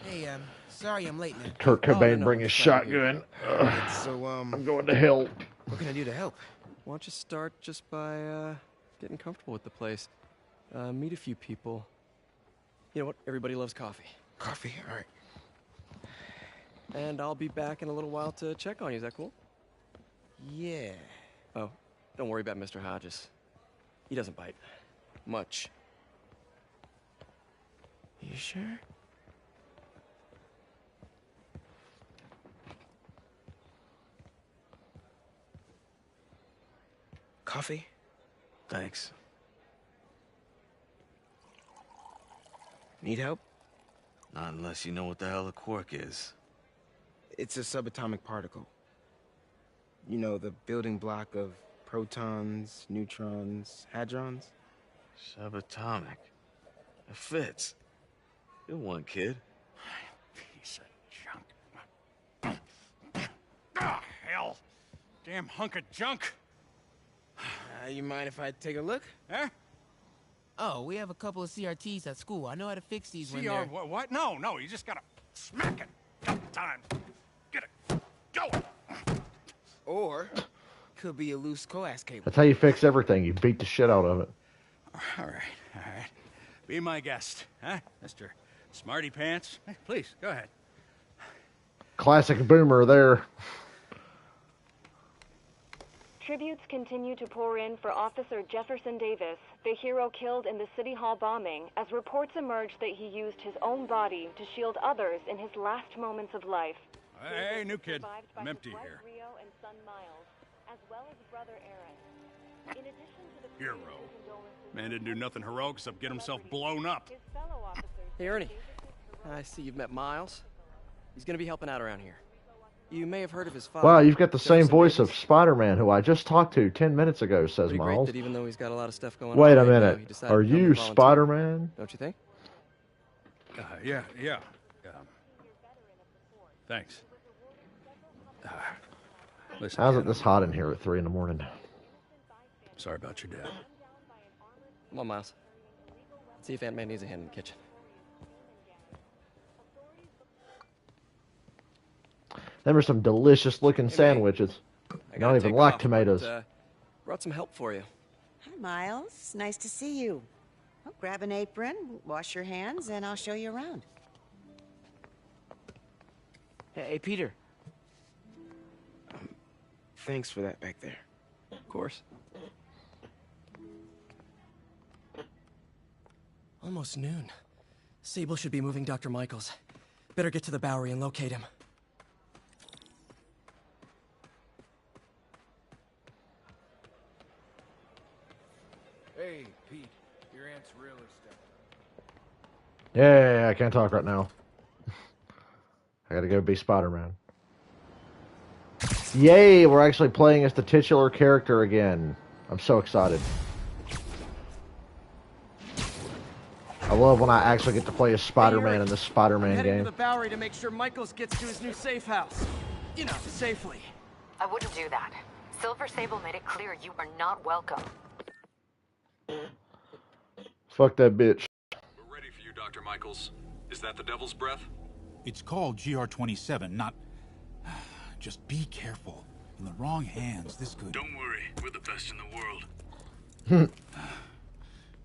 Hey, sorry I'm late, man. Kurt Cobain bring his it's not you. shotgun. So, I'm going to hell. what can I do to help? Why don't you start just by getting comfortable with the place? Meet a few people. You know what? Everybody loves coffee. Coffee? All right. And I'll be back in a little while to check on you. Is that cool? Yeah. Oh, don't worry about Mr. Hodges. He doesn't bite. Much. You sure? Coffee? Thanks. Need help? Not unless you know what the hell a quark is. It's a subatomic particle. You know, the building block of protons, neutrons, hadrons? Subatomic. It fits. Good one, kid. Piece of junk. Ah, hell. Damn hunk of junk. You mind if I take a look? Huh? Oh, we have a couple of CRTs at school. I know how to fix these when CR they're... what? No, you just gotta smack it a couple times. Get it going. Or, could be a loose coax cable. That's how you fix everything. You beat the shit out of it. All right. Be my guest, huh, Mr. Smarty Pants? Please, go ahead. Classic boomer there. Tributes continue to pour in for Officer Jefferson Davis, the hero killed in the City Hall bombing, as reports emerge that he used his own body to shield others in his last moments of life. Hey, new kid. I'm empty here. Rio and son Miles, as well as brother Aaron. In addition to the Hero. Man didn't do nothing heroic except get himself blown up. Hey, Ernie. I see you've met Miles. He's gonna be helping out around here. You may have heard of his father. Wow, you've got the same voice of Spider-Man, who I just talked to 10 minutes ago, says Pretty Miles. great that even though he's got a lot of stuff going Wait on a right now, minute. he decided Are to come you and volunteer. Spider-Man? Don't you think? Yeah. Thanks. Listen, How's it kid, this hot in here at 3 in the morning? Sorry about your dad. Come on, Miles. Let's see if Aunt May needs a hand in the kitchen. Them are some delicious looking sandwiches. I don't even like tomatoes. Brought some help for you. Hi, Miles. Nice to see you. Well, grab an apron, wash your hands, and I'll show you around. Hey, Peter. Thanks for that back there. Of course. Almost noon. Sable should be moving Dr. Michaels. Better get to the Bowery and locate him. Hey, Pete. Your aunt's really stepping. Yeah, I can't talk right now. I gotta go be Spider-Man. Yay, we're actually playing as the titular character again. I'm so excited. I love when I actually get to play as Spider-Man in this Spider-Man Heading game. to the Bowery to make sure Michaels gets to his new safe house. You know, safely. I wouldn't do that. Silver Sable made it clear you are not welcome. Fuck that bitch. We're ready for you, Dr. Michaels. Is that the Devil's Breath? It's called GR-27, not... Just be careful. In the wrong hands, this could... Don't worry, we're the best in the world.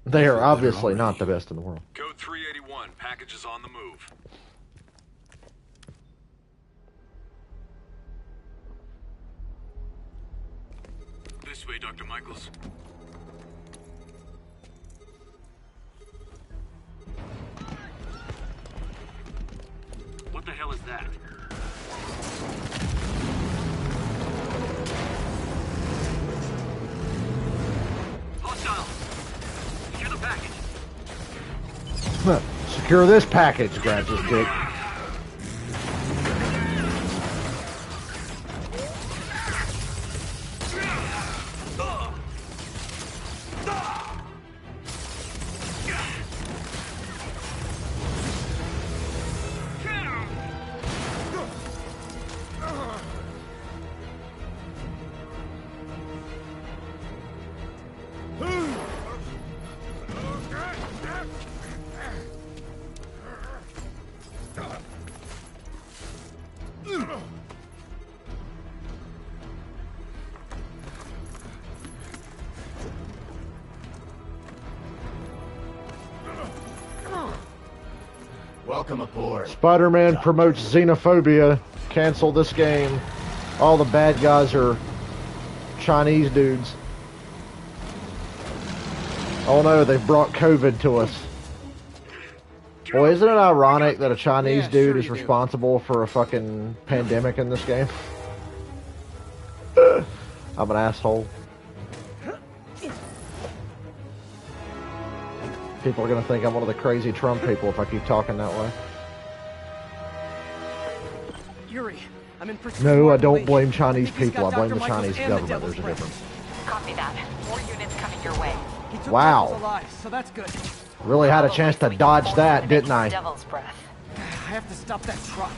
They are obviously not the best in the world. Code 381, package is on the move. This way, Dr. Michaels. What the hell is that? Hostile! Secure the package. Secure this package, grabs his dick. Welcome aboard. Spider-Man promotes xenophobia. Cancel this game. All the bad guys are Chinese dudes. Oh no, they've brought COVID to us. Boy, isn't it ironic that a Chinese dude is responsible for a fucking pandemic in this game? I'm an asshole. People are going to think I'm one of the crazy Trump people if I keep talking that way. Yuri, I'm in pursuit. No, I don't blame Chinese people. I blame the Chinese government. There's a difference. Copy that. More units coming your way. Wow. Alive, so that's good. Really had a chance to dodge that, didn't I? Devil's breath. I have to stop that truck.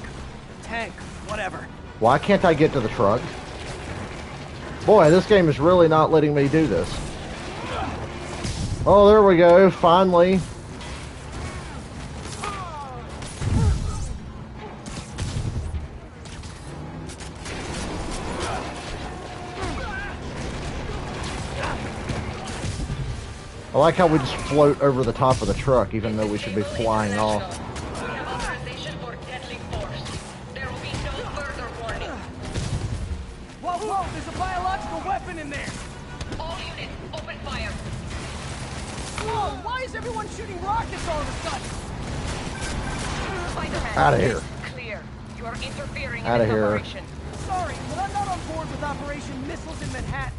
Tank, whatever. Why can't I get to the truck? Boy, this game is really not letting me do this. Oh, there we go. Finally. I like how we just float over the top of the truck, even though we should be flying off. Whoa, whoa, there's a biological weapon in there! All units, open fire! Whoa, why is everyone shooting rockets all of a sudden? Spider-Man, Out of here. Clear. You are interfering Out in of this here. operation. Sorry, but I'm not on board with Operation Missiles in Manhattan.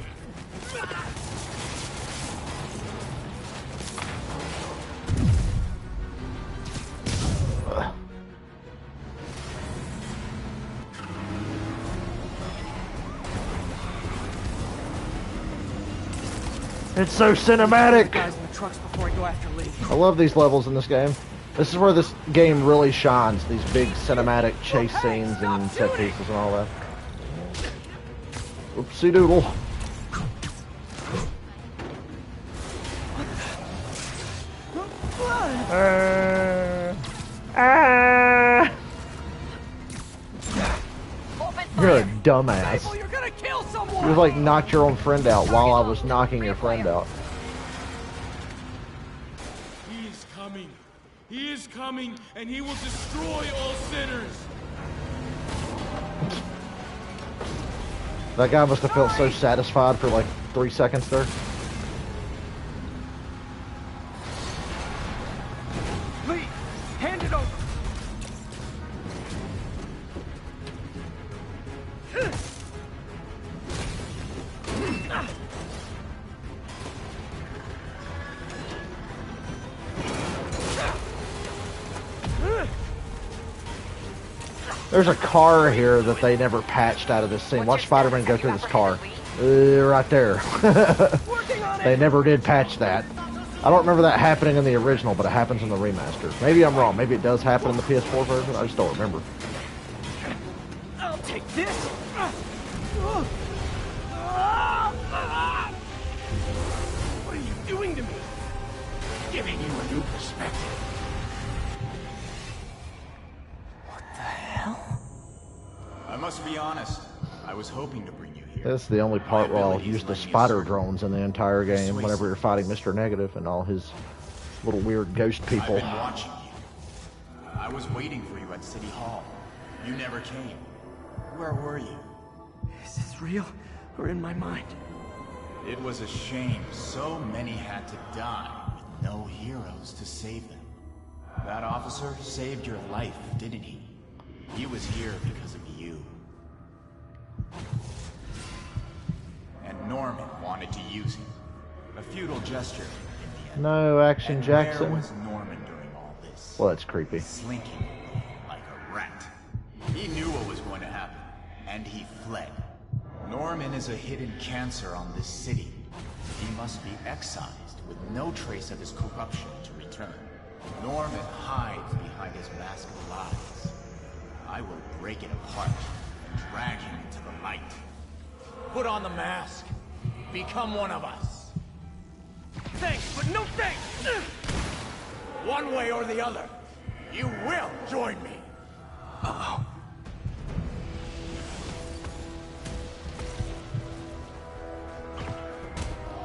It's so cinematic. Guys in the trucks before I go after Lee. I love these levels in this game. This is where this game really shines. These big cinematic chase scenes and set pieces and all that. Oopsie doodle. You're a dumbass. You're gonna kill someone. You like knocked your own friend out while I was knocking your friend out. He is coming. He is coming, and he will destroy all sinners. That guy must have felt so satisfied for like 3 seconds there. Lee, hand it over. There's a car here that they never patched out of this scene. Watch Spider-Man go through this car. Right there. They never did patch that. I don't remember that happening in the original, but it happens in the remaster. Maybe I'm wrong. Maybe it does happen in the PS4 version. I just don't remember. I'll take this. What are you doing to me? Giving you a new perspective. I must be honest. I was hoping to bring you here. This is the only part where I'll use the spider drones in the entire game whenever you're fighting Mr. Negative and all his little weird ghost people. I've been watching you. I was waiting for you at City Hall. You never came. Where were you? Is this real or in my mind? It was a shame so many had to die with no heroes to save them. That officer saved your life, didn't he? He was here because of you. And Norman wanted to use him. A futile gesture in the end. No, Action And Jackson. Where was Norman during all this? Well, that's creepy. Slinking like a rat. He knew what was going to happen, and he fled. Norman is a hidden cancer on this city. He must be excised with no trace of his corruption to return. Norman hides behind his mask of lies. I will break it apart and drag him into the light. Put on the mask. Become one of us. Thanks, but no thanks! One way or the other, you will join me. Uh-oh.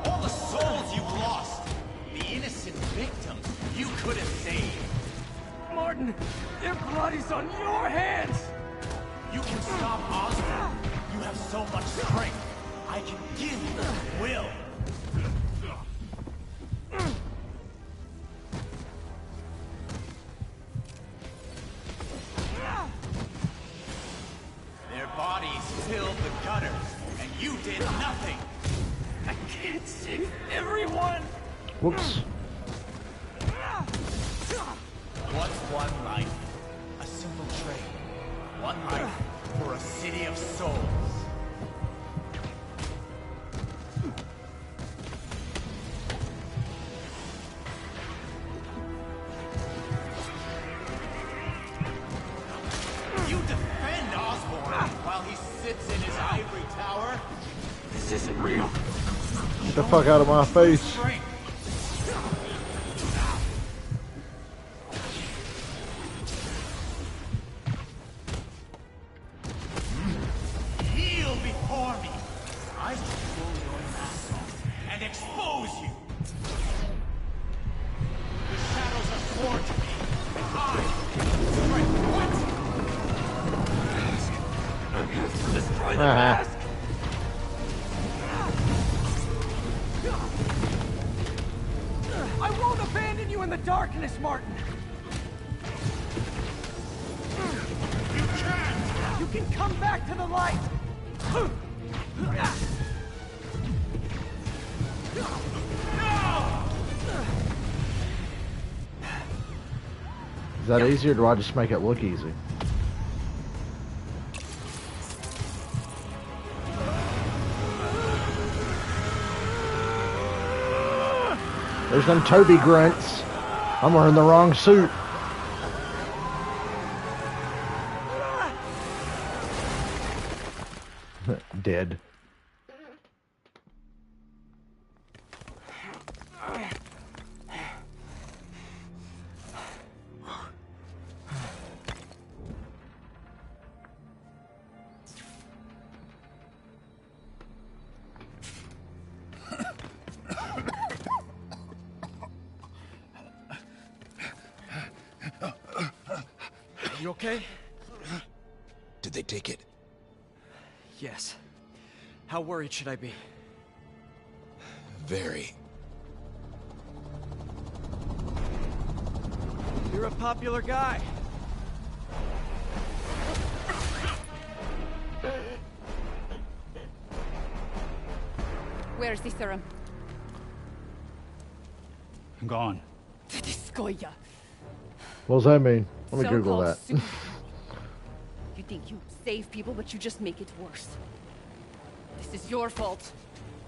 All the souls you've lost, the innocent victims you could have saved. Martin, their blood is on your hands! You can stop Osborn. You have so much strength. I can give you will. Their bodies filled the gutters, and you did nothing. I can't save everyone! Whoops. One life, a simple trade. One life for a city of souls. You defend Osborn while he sits in his ivory tower? This isn't real. Get the fuck out of my face. Kneel before me. I will pull your mask off and expose you. The shadows are sworn to me. Destroy the mask. I won't abandon you in the darkness, Martin. You can come back to the light. Is that easy, or do I just make it look easy? There's them Toby grunts. I'm wearing the wrong suit. Dead. You okay? Did they take it? Yes. How worried should I be? Very. You're a popular guy. Where's the serum? Gone. Skoya. What does that mean? Let me Google that. You think you save people, but you just make it worse. This is your fault.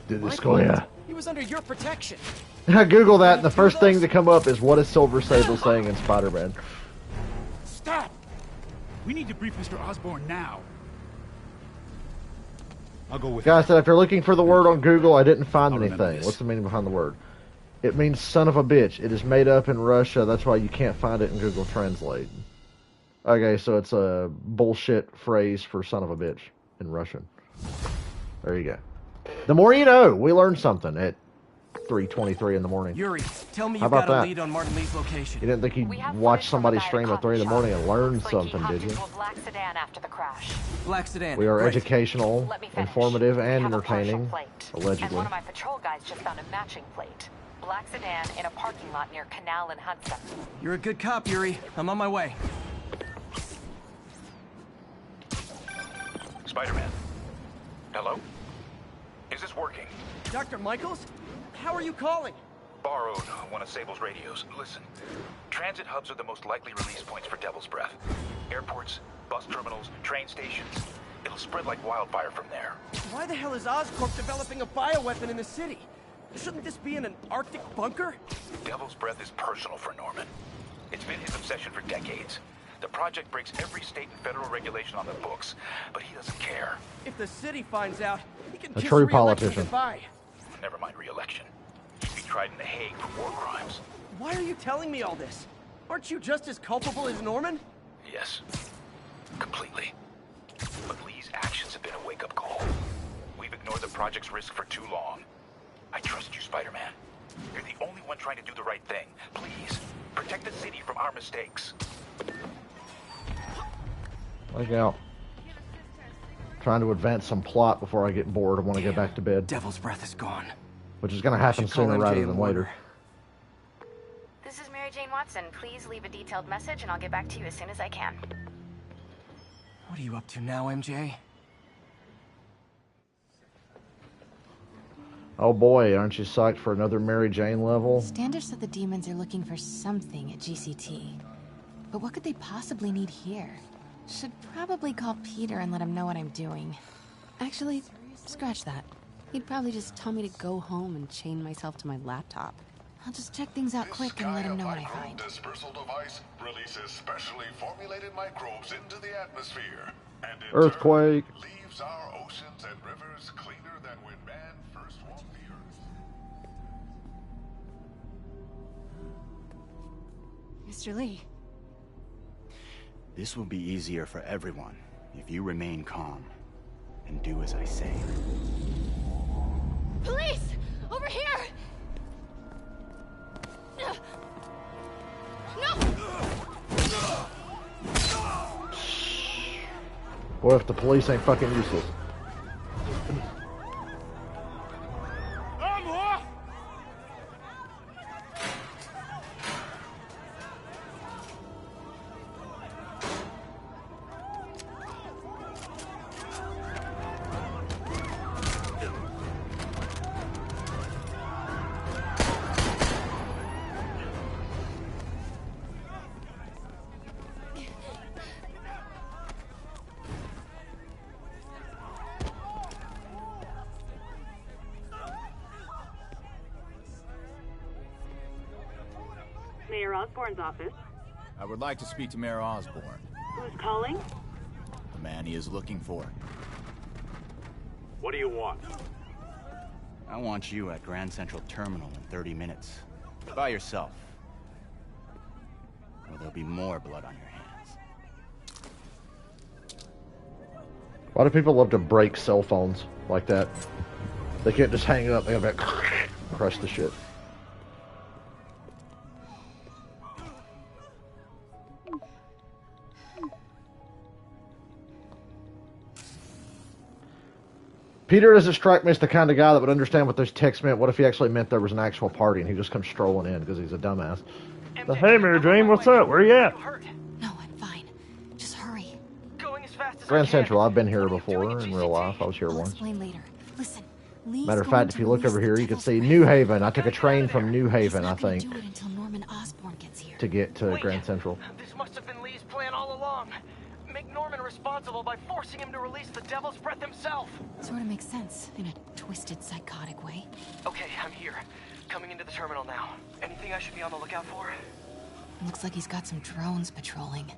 Did this go, yeah. He was under your protection. I Google that, and the first thing to come up is what is Silver Sable saying in Spider-Man? Stop! We need to brief Mr. Osborn now. I'll go with Guys said if you're looking for the word on Google, I didn't find I'll remember anything. this. What's the meaning behind the word? It means son of a bitch. It is made up in Russia. That's why you can't find it in Google Translate. Okay, so it's a bullshit phrase for son of a bitch in Russian. There you go. The more you know. We learned something at 3:23 in the morning. Yuri, tell me How you've about got a that? lead on Martin Lee's location. You didn't think you'd watch somebody stream at 3 in the morning and learn something, did you? Black sedan after the crash. Black sedan. We are Great. educational, Let me finish. informative, and We have a partial entertaining. plate. And Allegedly. one of my patrol guys just found a matching plate. Black sedan in a parking lot near Canal and Hudson. You're a good cop, Yuri. I'm on my way. Spider-Man. Hello? Is this working? Dr. Michaels? How are you calling? Borrowed one of Sable's radios. Listen, transit hubs are the most likely release points for Devil's Breath. Airports, bus terminals, train stations. It'll spread like wildfire from there. Why the hell is Oscorp developing a bioweapon in the city? Shouldn't this be in an Arctic bunker? Devil's Breath is personal for Norman. It's been his obsession for decades. The project breaks every state and federal regulation on the books, but he doesn't care. If the city finds out, he can A kiss true re-election politician. goodbye. Never mind re-election. He'd be tried in The Hague for war crimes. Why are you telling me all this? Aren't you just as culpable as Norman? Yes. Completely. But Lee's actions have been a wake-up call. We've ignored the project's risk for too long. I trust you, Spider-Man. You're the only one trying to do the right thing. Please, protect the city from our mistakes. Look out. Trying to advance some plot before I get bored and want to go back to bed. Devil's Breath is gone. Which is going to happen Should call sooner MJ rather and than warn later. her. This is Mary Jane Watson. Please leave a detailed message and I'll get back to you as soon as I can. What are you up to now, MJ? Oh boy, aren't you psyched for another Mary Jane level? Standish said the demons are looking for something at GCT. But what could they possibly need here? Should probably call Peter and let him know what I'm doing. Actually, scratch that. He'd probably just tell me to go home and chain myself to my laptop. I'll just check things out quick and let him know what I find. This dispersal device releases specially formulated microbes into the atmosphere, and in Earthquake. turn leaves our oceans and rivers cleaner than when man first walked the earth. Mr. Lee. This will be easier for everyone if you remain calm and do as I say. Police! Over here! No! Boy, if the police ain't fucking useless. Mayor Osborn's office. I would like to speak to Mayor Osborn. Who's calling? The man he is looking for. What do you want? I want you at Grand Central Terminal in 30 minutes. By yourself. Or there'll be more blood on your hands. Why do people love to break cell phones like that? They can't just hang it up, they have to crush the shit. Peter doesn't strike me as the kind of guy that would understand what those texts meant. What if he actually meant there was an actual party and he just comes strolling in because he's a dumbass? Hey, Mary Jane, what's up? Where you at? No, I'm fine. Just hurry. Grand Central. I've been here before in real life. I was here I'll once. explain later. Listen, Lee's Matter of going fact, to if you look release over the here, you can Devil's see Breath. New Haven. I took a train from New Haven, I think, Do it until Norman Osborn gets here. to get to Grand Central. This must have been Lee's plan all along. Make Norman responsible by forcing him to release the Devil's Breath himself. Sort of makes sense in a twisted, psychotic way. Okay, I'm here. Coming into the terminal now. Anything I should be on the lookout for? Looks like he's got some drones patrolling.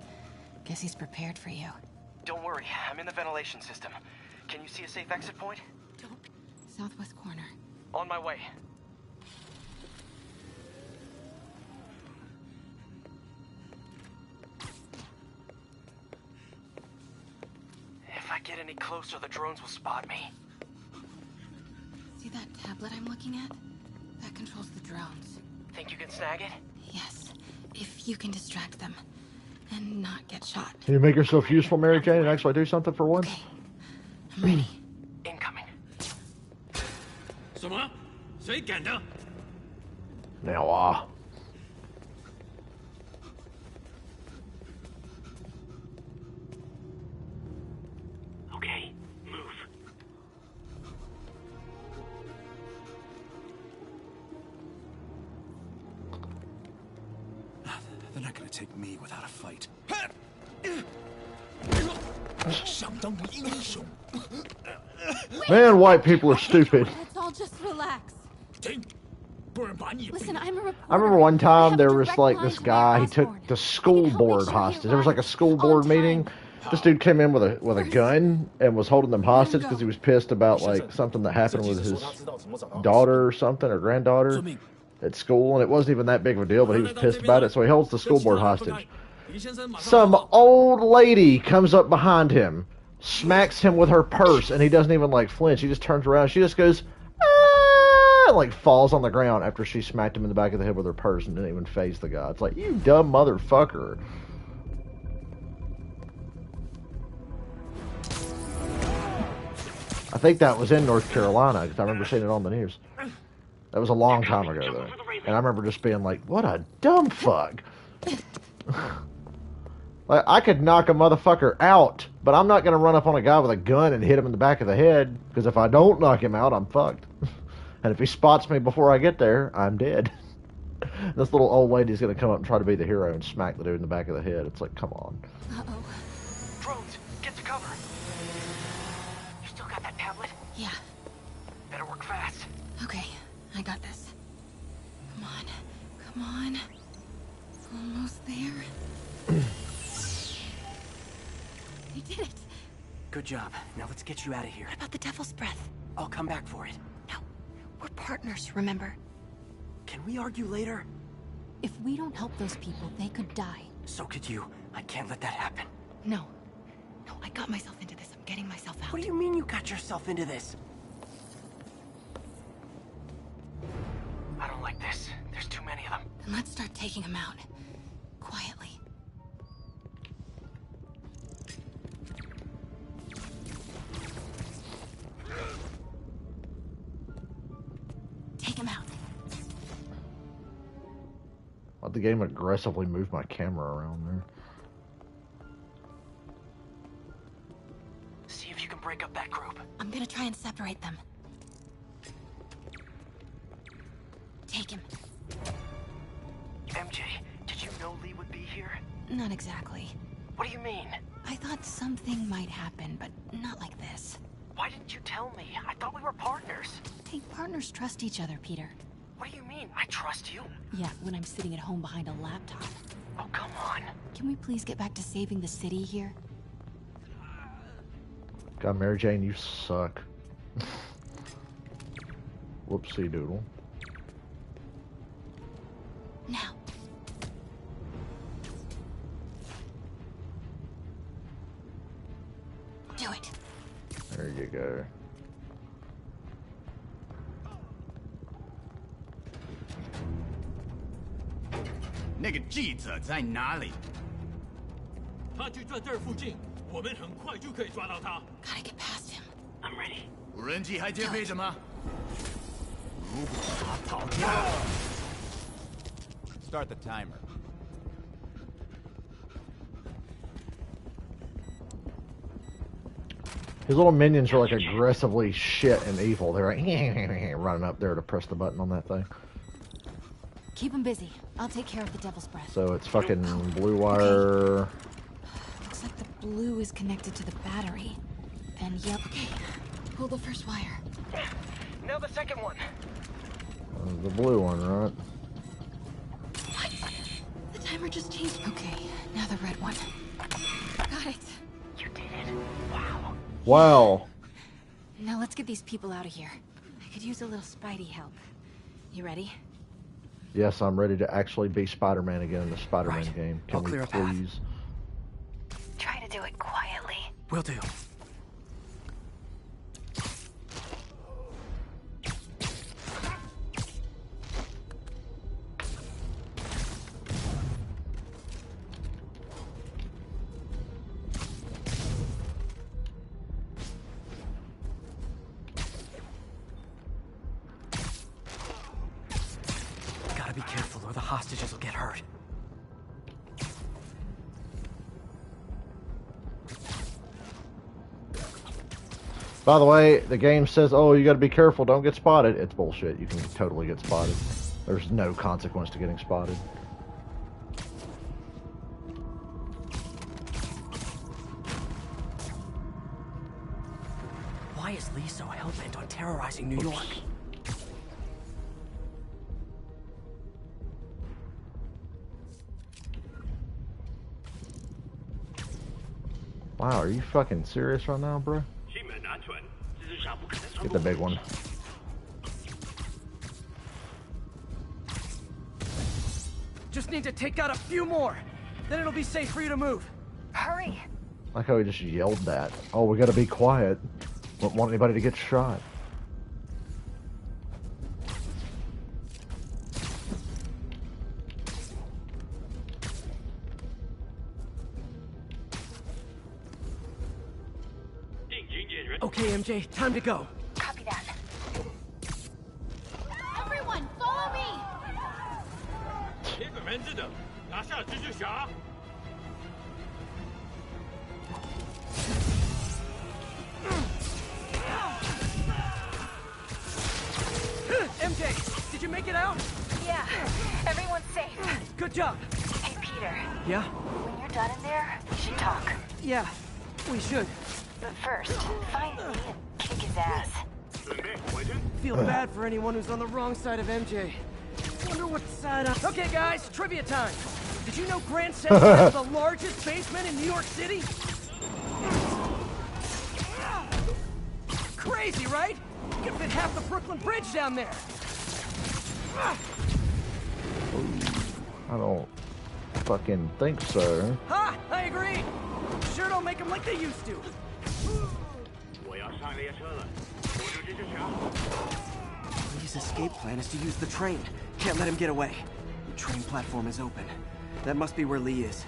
Guess he's prepared for you. Don't worry, I'm in the ventilation system. Can you see a safe exit point? Southwest corner. On my way. If I get any closer, the drones will spot me. See that tablet I'm looking at? That controls the drones. Think you can snag it? Yes, if you can distract them and not get shot. Can you make yourself useful, Mary Jane, and actually do something for once? I'm ready. Incoming. 什么？谁敢的？ Now, Okay, move. They're not gonna take me without a fight. man, white people are stupid. Let's all just relax. Listen, I'm a reporter. I remember one time there was direct like lines this to guy, he Mayor took the school board hostage. There was like a school board meeting. This dude came in with a gun and was holding them hostage because he was pissed about like something that happened with his daughter or something, or granddaughter at school, and it wasn't even that big of a deal, but he was pissed about it, so he holds the school board hostage. Some old lady comes up behind him, smacks him with her purse, and he doesn't even like flinch. He just turns around. She just goes, ah, and like falls on the ground after she smacked him in the back of the head with her purse and didn't even faze the guy. It's like, you dumb motherfucker. I think that was in North Carolina because I remember seeing it on the news. That was a long time ago, though. And I remember just being like, what a dumb fuck. Like, I could knock a motherfucker out, but I'm not going to run up on a guy with a gun and hit him in the back of the head, because if I don't knock him out, I'm fucked. And if he spots me before I get there, I'm dead. This little old lady's gonna come up and try to be the hero and smack the dude in the back of the head. It's like, come on. Uh-oh. Drones, get to cover. You still got that tablet? Yeah. Better work fast. Okay, I got this. Come on. Come on. Almost there. You did it. Good job. Now let's get you out of here. What about the Devil's Breath? I'll come back for it. No. We're partners, remember? Can we argue later? If we don't help those people, they could die. So could you. I can't let that happen. No. No, I got myself into this. I'm getting myself out. What do you mean you got yourself into this? I don't like this. There's too many of them. Then let's start taking them out. Quietly. Take him out. Let the game aggressively move my camera around there. See if you can break up that group. I'm gonna try and separate them. Take him. MJ, did you know Lee would be here? Not exactly. What do you mean? I thought something might happen, but not like this. Why didn't you tell me? I thought we were partners. Hey, partners trust each other, Peter. What do you mean? I trust you. Yeah, when I'm sitting at home behind a laptop. Oh, come on. Can we please get back to saving the city here? God, Mary Jane, you suck. Whoopsie doodle. Now. Do it. There you go. That记者在哪里？他就在这儿附近，我们很快就可以抓到他。 Gotta get past him. I'm ready. 无人机还戒备着吗？如果他逃掉 ，Start the timer. His little minions are like aggressively shit and evil. They're like running up there to press the button on that thing. Keep him busy. I'll take care of the Devil's Breath. So it's fucking blue wire. Okay. Looks like the blue is connected to the battery. And yep. Okay. Pull the first wire. Now the second one. The blue one, right? What? The timer just changed. Okay. Now the red one. Got it. You did it. Wow. Wow. Now let's get these people out of here. I could use a little Spidey help. You ready? Yes, I'm ready to actually be Spider-Man again in the Spider-Man game. Can we please? Try to do it quietly. Will do. Gotta be careful or the hostages will get hurt. By the way, the game says, oh, you gotta be careful, don't get spotted. It's bullshit. You can totally get spotted. There's no consequence to getting spotted. Why is Lee so hell-bent on terrorizing New York? Wow, are you fucking serious right now, bro? Get the big one. Just need to take out a few more. Then it'll be safe for you to move. Hurry. Like how he just yelled that. Oh, we gotta be quiet. Don't want anybody to get shot. Okay, MJ, time to go. Copy that. Everyone, follow me! 这个人质的，拿下蜘蛛侠。 MJ, did you make it out? Yeah. Good job. Hey, Peter. Yeah? When you're done in there, we should talk. Yeah, we should. But first, find me and kick his ass. Feel bad for anyone who's on the wrong side of MJ. Wonder what side I'm... Okay, guys, trivia time. Did you know Grand Central has the largest basement in New York City? Crazy, right? You can fit half the Brooklyn Bridge down there. I don't fucking think so. Ha! I agree. Sure don't make them like they used to. Lee's escape plan is to use the train. Can't let him get away. The train platform is open. That must be where Lee is.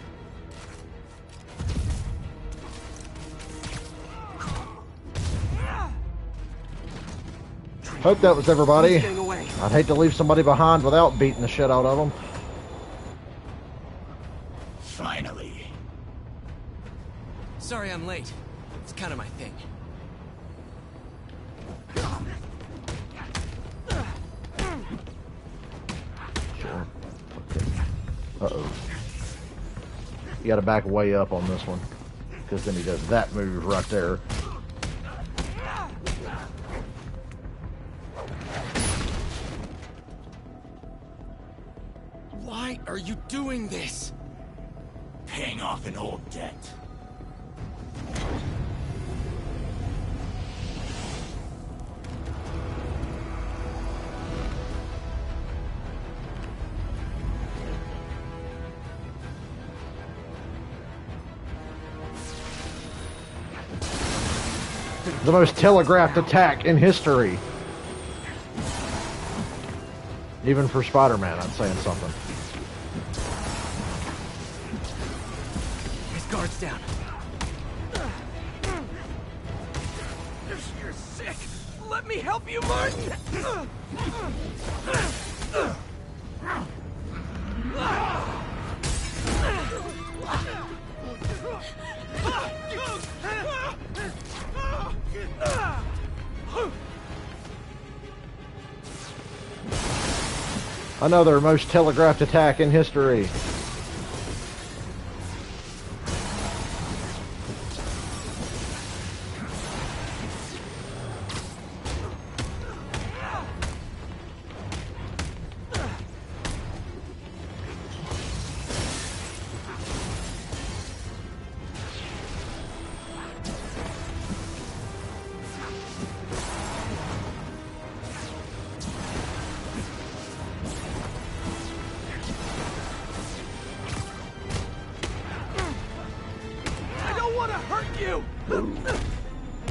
Hope that was everybody. I'd hate to leave somebody behind without beating the shit out of them. Finally. Sorry I'm late. It's kind of my thing. Sure. Okay. Uh-oh. You gotta back way up on this one. Because then he does that move right there. Why are you doing this? Paying off an old debt. The most telegraphed attack in history. Even for Spider-Man, I'm saying something. His guard's down. You're sick. Let me help you, Martin. Another most telegraphed attack in history.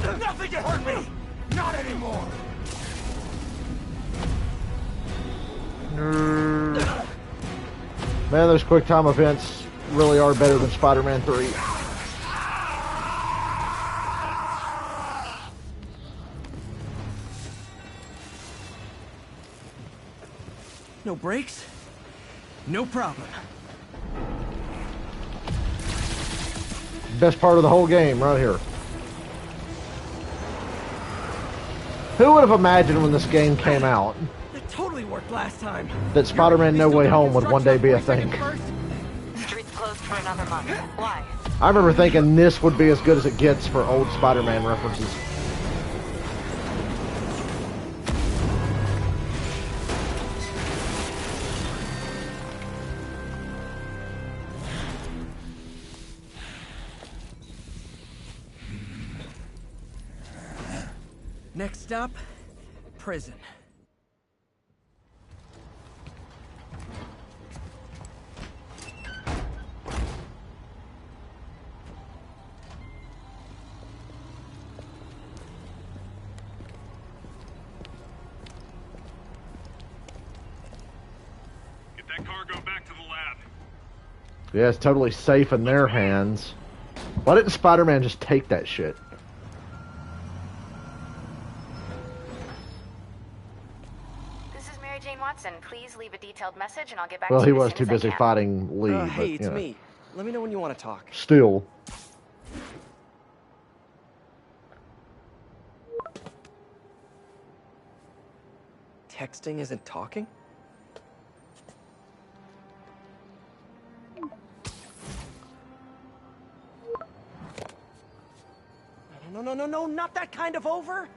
Nothing can hurt me! Not anymore! Man, those quick time events really are better than Spider-Man 3. No brakes? No problem. Best part of the whole game, right here. Who would have imagined when this game came out That totally worked last time. that Spider-Man No Way Home would one day be a thing? Street's closed for another month. Why? I remember thinking this would be as good as it gets for old Spider-Man references. Next stop, prison. Get that cargo back to the lab. Yeah, it's totally safe in their hands. Why didn't Spider-Man just take that shit? Watson, please leave a detailed message and I'll get back Well, to he you was as too soon as I busy can. fighting Lee. But, Hey, it's you know. me. Let me know when you want to talk. Still. Texting isn't talking? no, not that kind of over.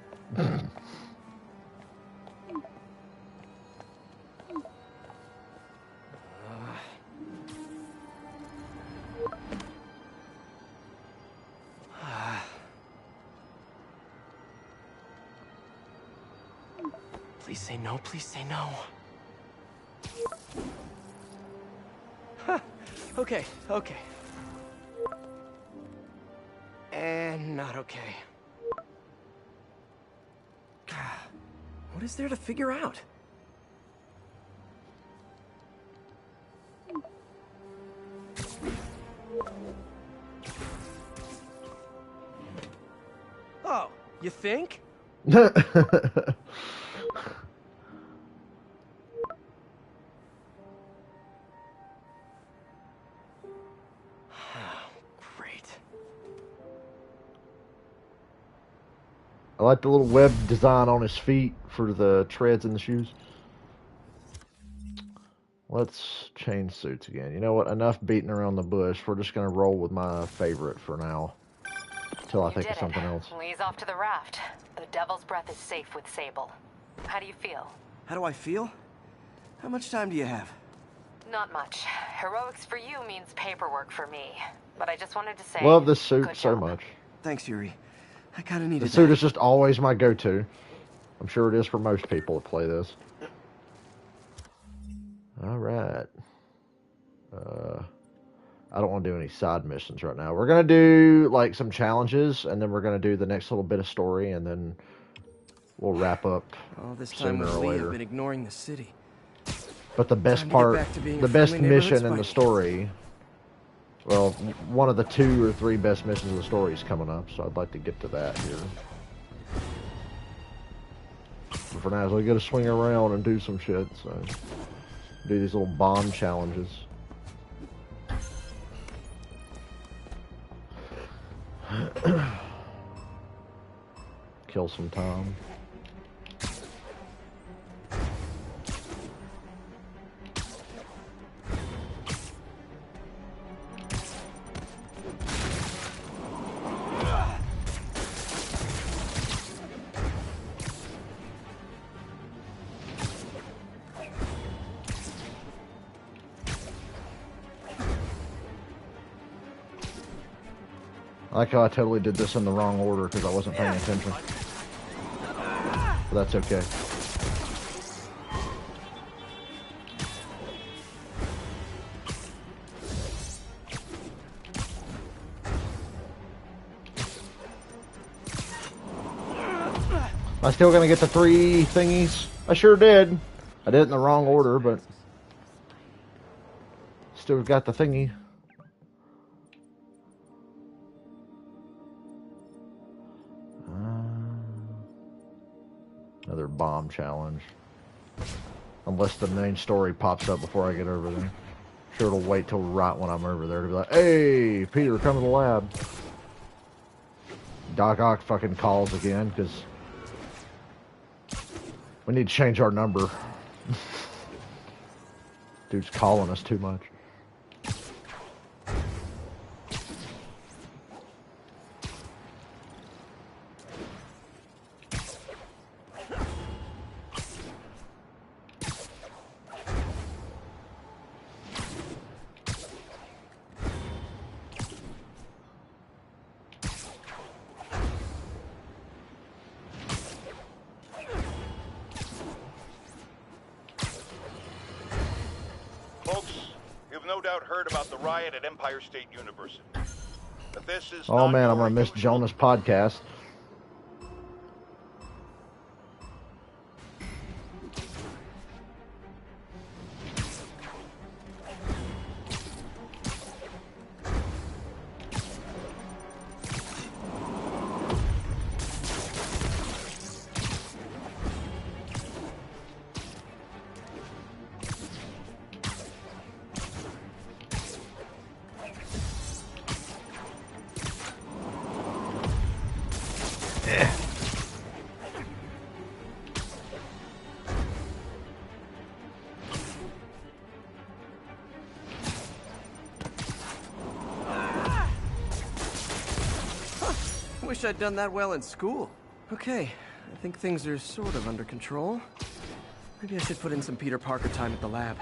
Please say no, please say no. Huh. Okay. And not okay. What is there to figure out? Oh, you think? I like the little web design on his feet for the treads in the shoes. Let's change suits again. You know what? Enough beating around the bush. We're just going to roll with my favorite for now. Until I think of something else. Lee's off to the raft. The Devil's Breath is safe with Sable. How do you feel? How do I feel? How much time do you have? Not much. Heroics for you means paperwork for me. But I just wanted to say... Love this suit so much. Thanks, Yuri. I kind of needed the suit is just always my go-to. I'm sure it is for most people that play this. Alright. I don't want to do any side missions right now. We're going to do like some challenges, and then we're going to do the next little bit of story, and then we'll wrap up this time sooner or Lee later. have been ignoring the city. But the best part, the best mission in the story, well, one of the 2 or 3 best missions of the story is coming up, so I'd like to get to that here. But for now, so we got to swing around and do some shit, so do these little bomb challenges. Kill some time. I like how I totally did this in the wrong order because I wasn't paying attention. But that's okay. Am I still gonna get the 3 thingies? I sure did. I did it in the wrong order, but still got the thingy. Another bomb challenge. Unless the main story pops up before I get over there. Sure, it'll wait till right when I'm over there to be like, hey, Peter, come to the lab. Doc Ock fucking calls again, because we need to change our number. Dude's calling us too much. At Empire State University. But this is oh man, I'm gonna miss Jonah's podcast. wish I'd done that well in school. Okay, I think things are sort of under control. Maybe I should put in some Peter Parker time at the lab.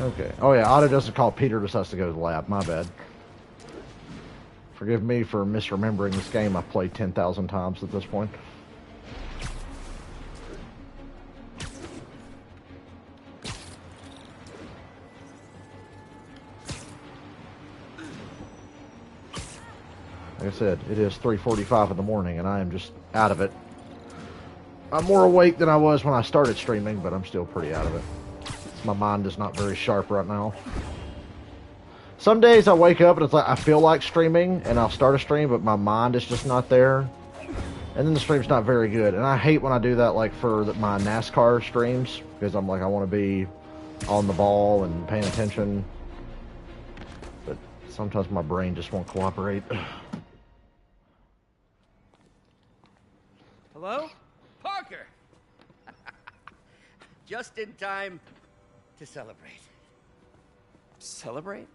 Okay. Oh yeah, Otto doesn't call Peter, just has to go to the lab. My bad. Forgive me for misremembering this game I've played 10,000 times at this point. Like I said, it is 3:45 in the morning and I am just out of it. I'm more awake than I was when I started streaming, but I'm still pretty out of it. My mind is not very sharp right now. Some days I wake up and it's like I feel like streaming and I'll start a stream, but my mind is just not there. And then the stream's not very good. And I hate when I do that, like for my NASCAR streams, because I'm like, I want to be on the ball and paying attention. But sometimes my brain just won't cooperate. Hello? Parker! Just in time to celebrate. Celebrate?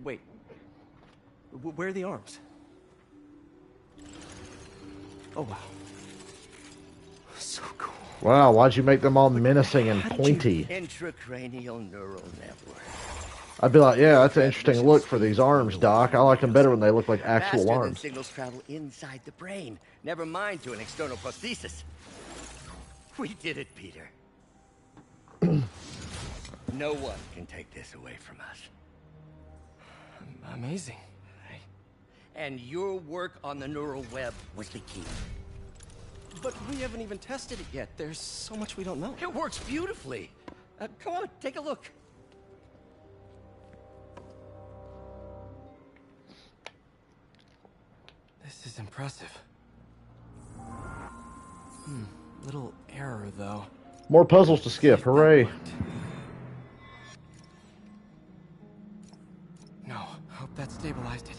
Wait. Where are the arms? Oh, wow. So cool. Wow, why'd you make them all menacing and pointy? Intracranial neural network. I'd be like, yeah, that's an interesting look for these arms, Doc. I like them better when they look like actual Faster arms. Than signals travel inside the brain. Never mind to an external prosthesis. We did it, Peter. No one can take this away from us. Amazing. And your work on the neural web was the key. But we haven't even tested it yet. There's so much we don't know. It works beautifully. Come on, take a look. This is impressive. Little error, though. More puzzles to skip. Hooray. No, hope that stabilized it.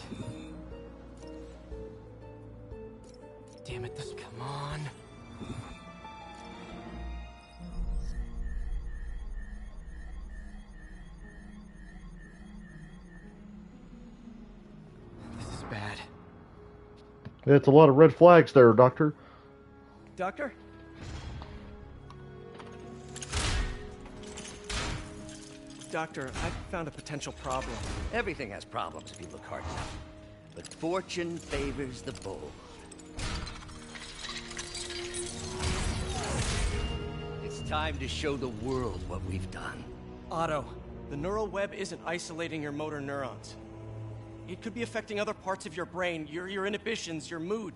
Damn it, this, come on. This is bad. It's a lot of red flags there, Doctor. Doctor? Doctor, I've found a potential problem. Everything has problems if you look hard enough. But fortune favors the bold. It's time to show the world what we've done. Otto, the neural web isn't isolating your motor neurons. It could be affecting other parts of your brain, your inhibitions, your mood.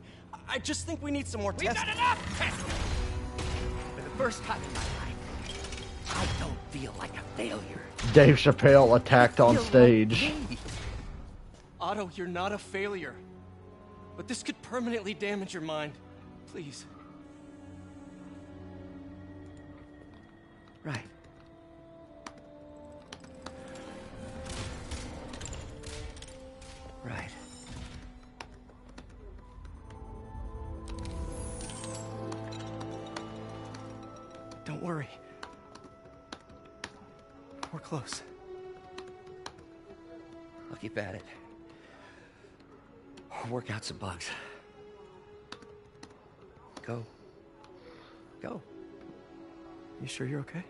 I just think we need some more testing. We've done enough testing! For the first time in my life, I don't feel like a failure. Dave Chappelle attacked on stage. Otto, you're not a failure. But this could permanently damage your mind. Please. Right. Right. Don't worry. We're close. I'll keep at it. I'll work out some bugs. Go. Go. You sure you're okay?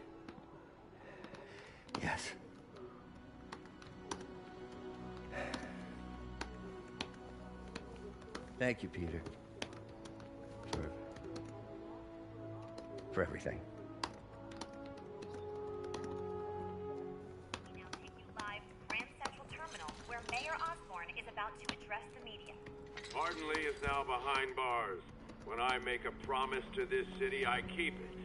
Yes. Thank you, Peter. For everything. We now take you live to Grand Central Terminal, where Mayor Osborn is about to address the media. Martin Lee is now behind bars. When I make a promise to this city, I keep it.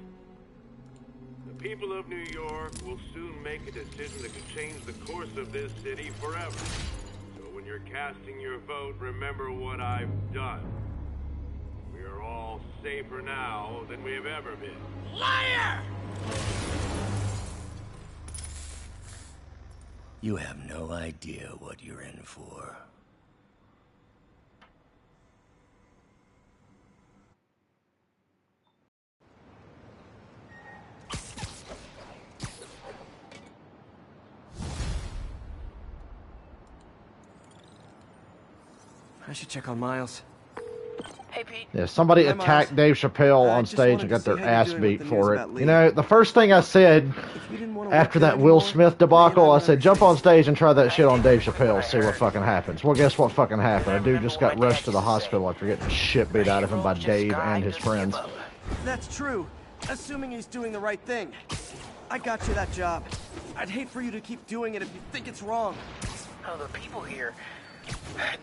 The people of New York will soon make a decision that could change the course of this city forever. So when you're casting your vote, remember what I've done. We are all safer now than we have ever been. Liar! You have no idea what you're in for. I should check on Miles. Hey, Pete. Yeah, somebody Hi, attacked Miles. Dave Chappelle on just stage wanted and to got their see how you're ass doing beat with the for news it. about You Lee. know, the first thing I said didn't wanna after work that there Will anymore, Smith debacle, Lee I and I said, would jump on understand. stage and try that shit on Dave Chappelle, see what fucking happens. Well, guess what fucking happened? A dude just got rushed to the hospital after getting the shit beat out of him by Dave and his friends. That's true, assuming he's doing the right thing. I got you that job. I'd hate for you to keep doing it if you think it's wrong. Oh, the people here.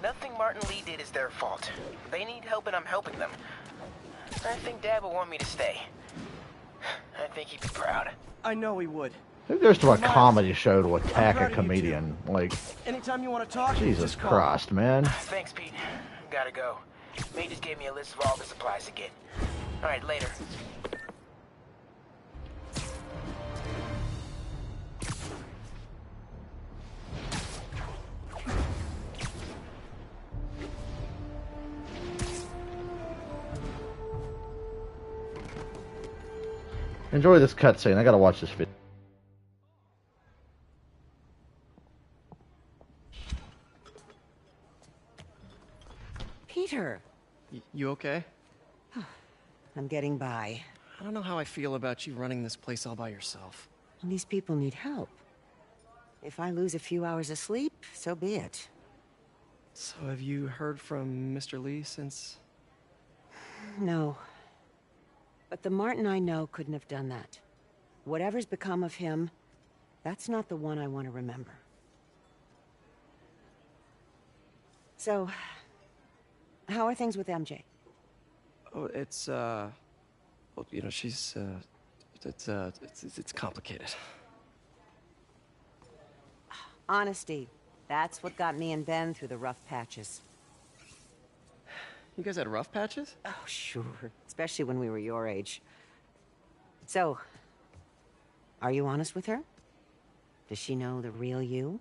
Nothing Martin Lee did is their fault. They need help and I'm helping them. I think Dad will want me to stay. I think he'd be proud. I know he would. Who goes to a Miles, comedy show to attack proud a of you, comedian? Like, Anytime you want to talk, Jesus just call. Christ, man. Thanks, Pete. Gotta go. May just gave me a list of all the supplies to get. All right, later. Enjoy this cutscene. I gotta watch this video. Peter, You okay? I'm getting by. I don't know how I feel about you running this place all by yourself. And these people need help. If I lose a few hours of sleep, so be it. So have you heard from Mr. Lee since... No. But the Martin I know couldn't have done that. Whatever's become of him, that's not the one I want to remember. So, how are things with MJ? Oh, it's, well, you know, she's, it's complicated. Honesty. That's what got me and Ben through the rough patches. You guys had rough patches? Oh, sure. Especially when we were your age. So, are you honest with her? Does she know the real you?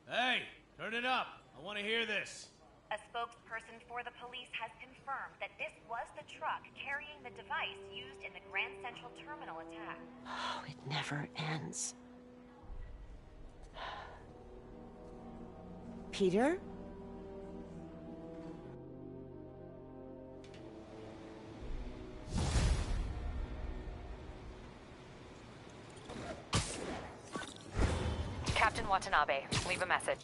Hey, turn it up. I want to hear this. A spokesperson for the police has confirmed that this was the truck carrying the device used in the Grand Central Terminal attack. Oh, it never ends. Peter? Captain Watanabe, leave a message.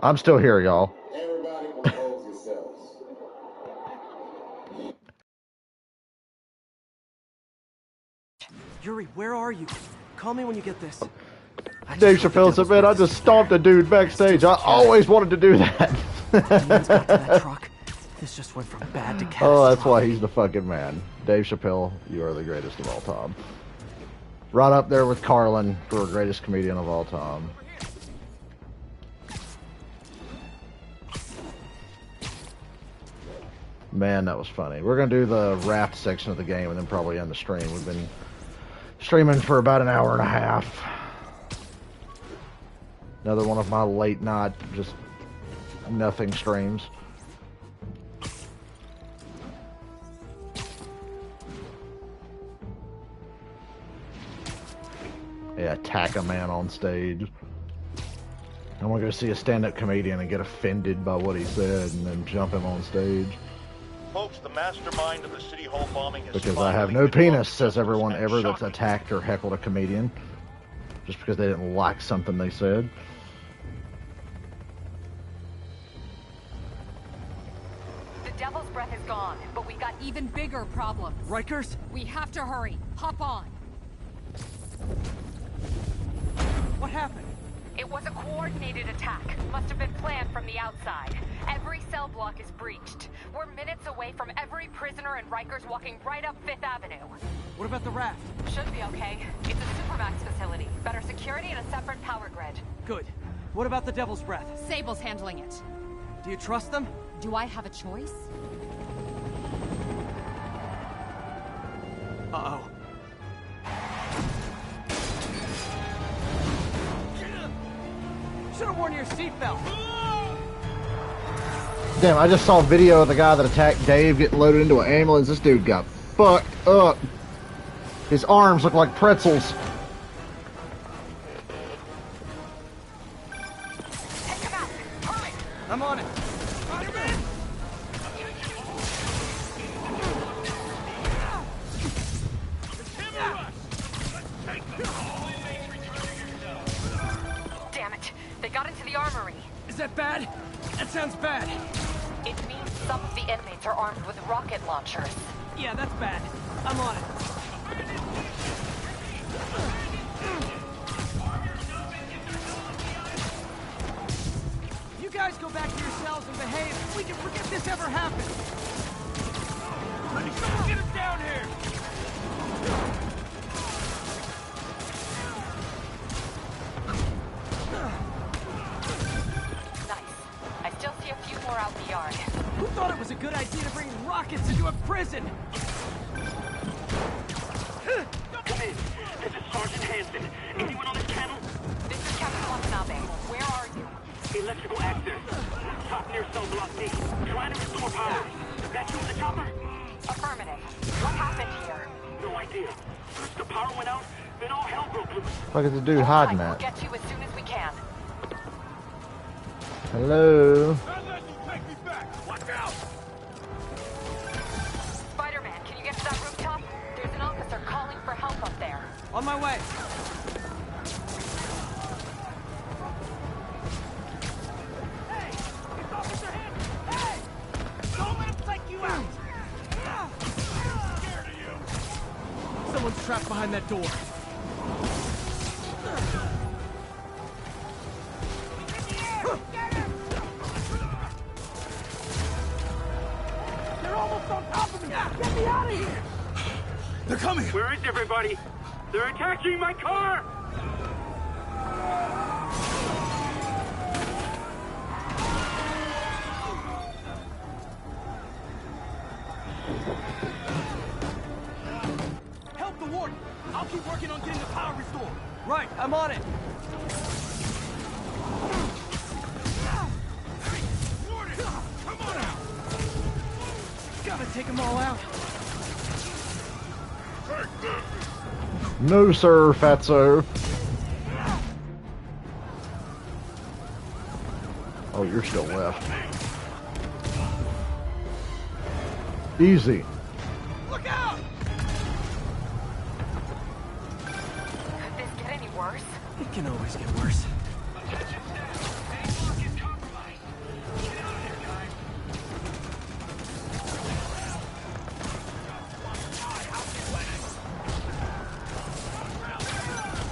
I'm still here, y'all. Everybody compose yourselves. Yuri, where are you? Call me when you get this. Dave Chappelle said, man, I just stomped a dude backstage. I always wanted to do that. Demons got to that truck. This just went from bad to catastrophic. Oh, that's why he's the fucking man. Dave Chappelle, you are the greatest of all time. Right up there with Carlin for greatest comedian of all time. Man, that was funny. We're going to do the raft section of the game and then probably end the stream. We've been streaming for about an hour and a half. Another one of my late night, just nothing streams. Yeah, attack a man on stage. I want to go see a stand-up comedian and get offended by what he said and then jump him on stage. Folks, the mastermind of the City Hall bombing is Because I have no penis, says everyone ever that's attacked or heckled a comedian. Just because they didn't like something they said. The Devil's Breath is gone, but we got even bigger problems. Rikers? We have to hurry. Hop on. What happened? It was a coordinated attack. Must have been planned from the outside. Every cell block is breached. We're minutes away from every prisoner and Rikers walking right up 5th Avenue. What about the raft? Should be okay. It's a Supermax facility. Better security and a separate power grid. Good. What about the Devil's Breath? Sable's handling it. Do you trust them? Do I have a choice? Uh-oh. Should have worn your seatbelt. Damn, I just saw a video of the guy that attacked Dave getting loaded into an ambulance. This dude got fucked up. His arms look like pretzels. I'm on it. Damn it. They got into the armory. Is that bad? That sounds bad. It means some of the inmates are armed with rocket launchers. Yeah, that's bad. I'm on it. You guys go back to your cells and behave. We can forget this ever happened. Someone get him down here! Nice. I still see a few more out in the yard. Who thought it was a good idea to bring rockets into a prison? Come in. This is Sergeant Hansen. Anyone on this channel? This is Captain Watanabe. Where are you? Electrical access. Top near cell block D. Trying to restore power. That you in the chopper? Affirmative. What happened here? No idea. First the power went out, then all hell broke loose. Look at the dude hiding We'll at. get you as soon as we can. Hello. Spider-Man, can you get to that rooftop? There's an officer calling for help up there. On my way. Hey! It's Officer Hansen! Hey! Don't let him take you out! Scared of you! Someone's trapped behind that door. They're almost on top of me! Get me out of here! They're coming! Where is everybody? They're attacking my car! Help the warden! I'll keep working on getting the power restored. Right, I'm on it. Warden! Come on out! Gotta take them all out. No, sir, fatso. Oh, you're still left. Easy. Look out! Could this get any worse? It can always get worse.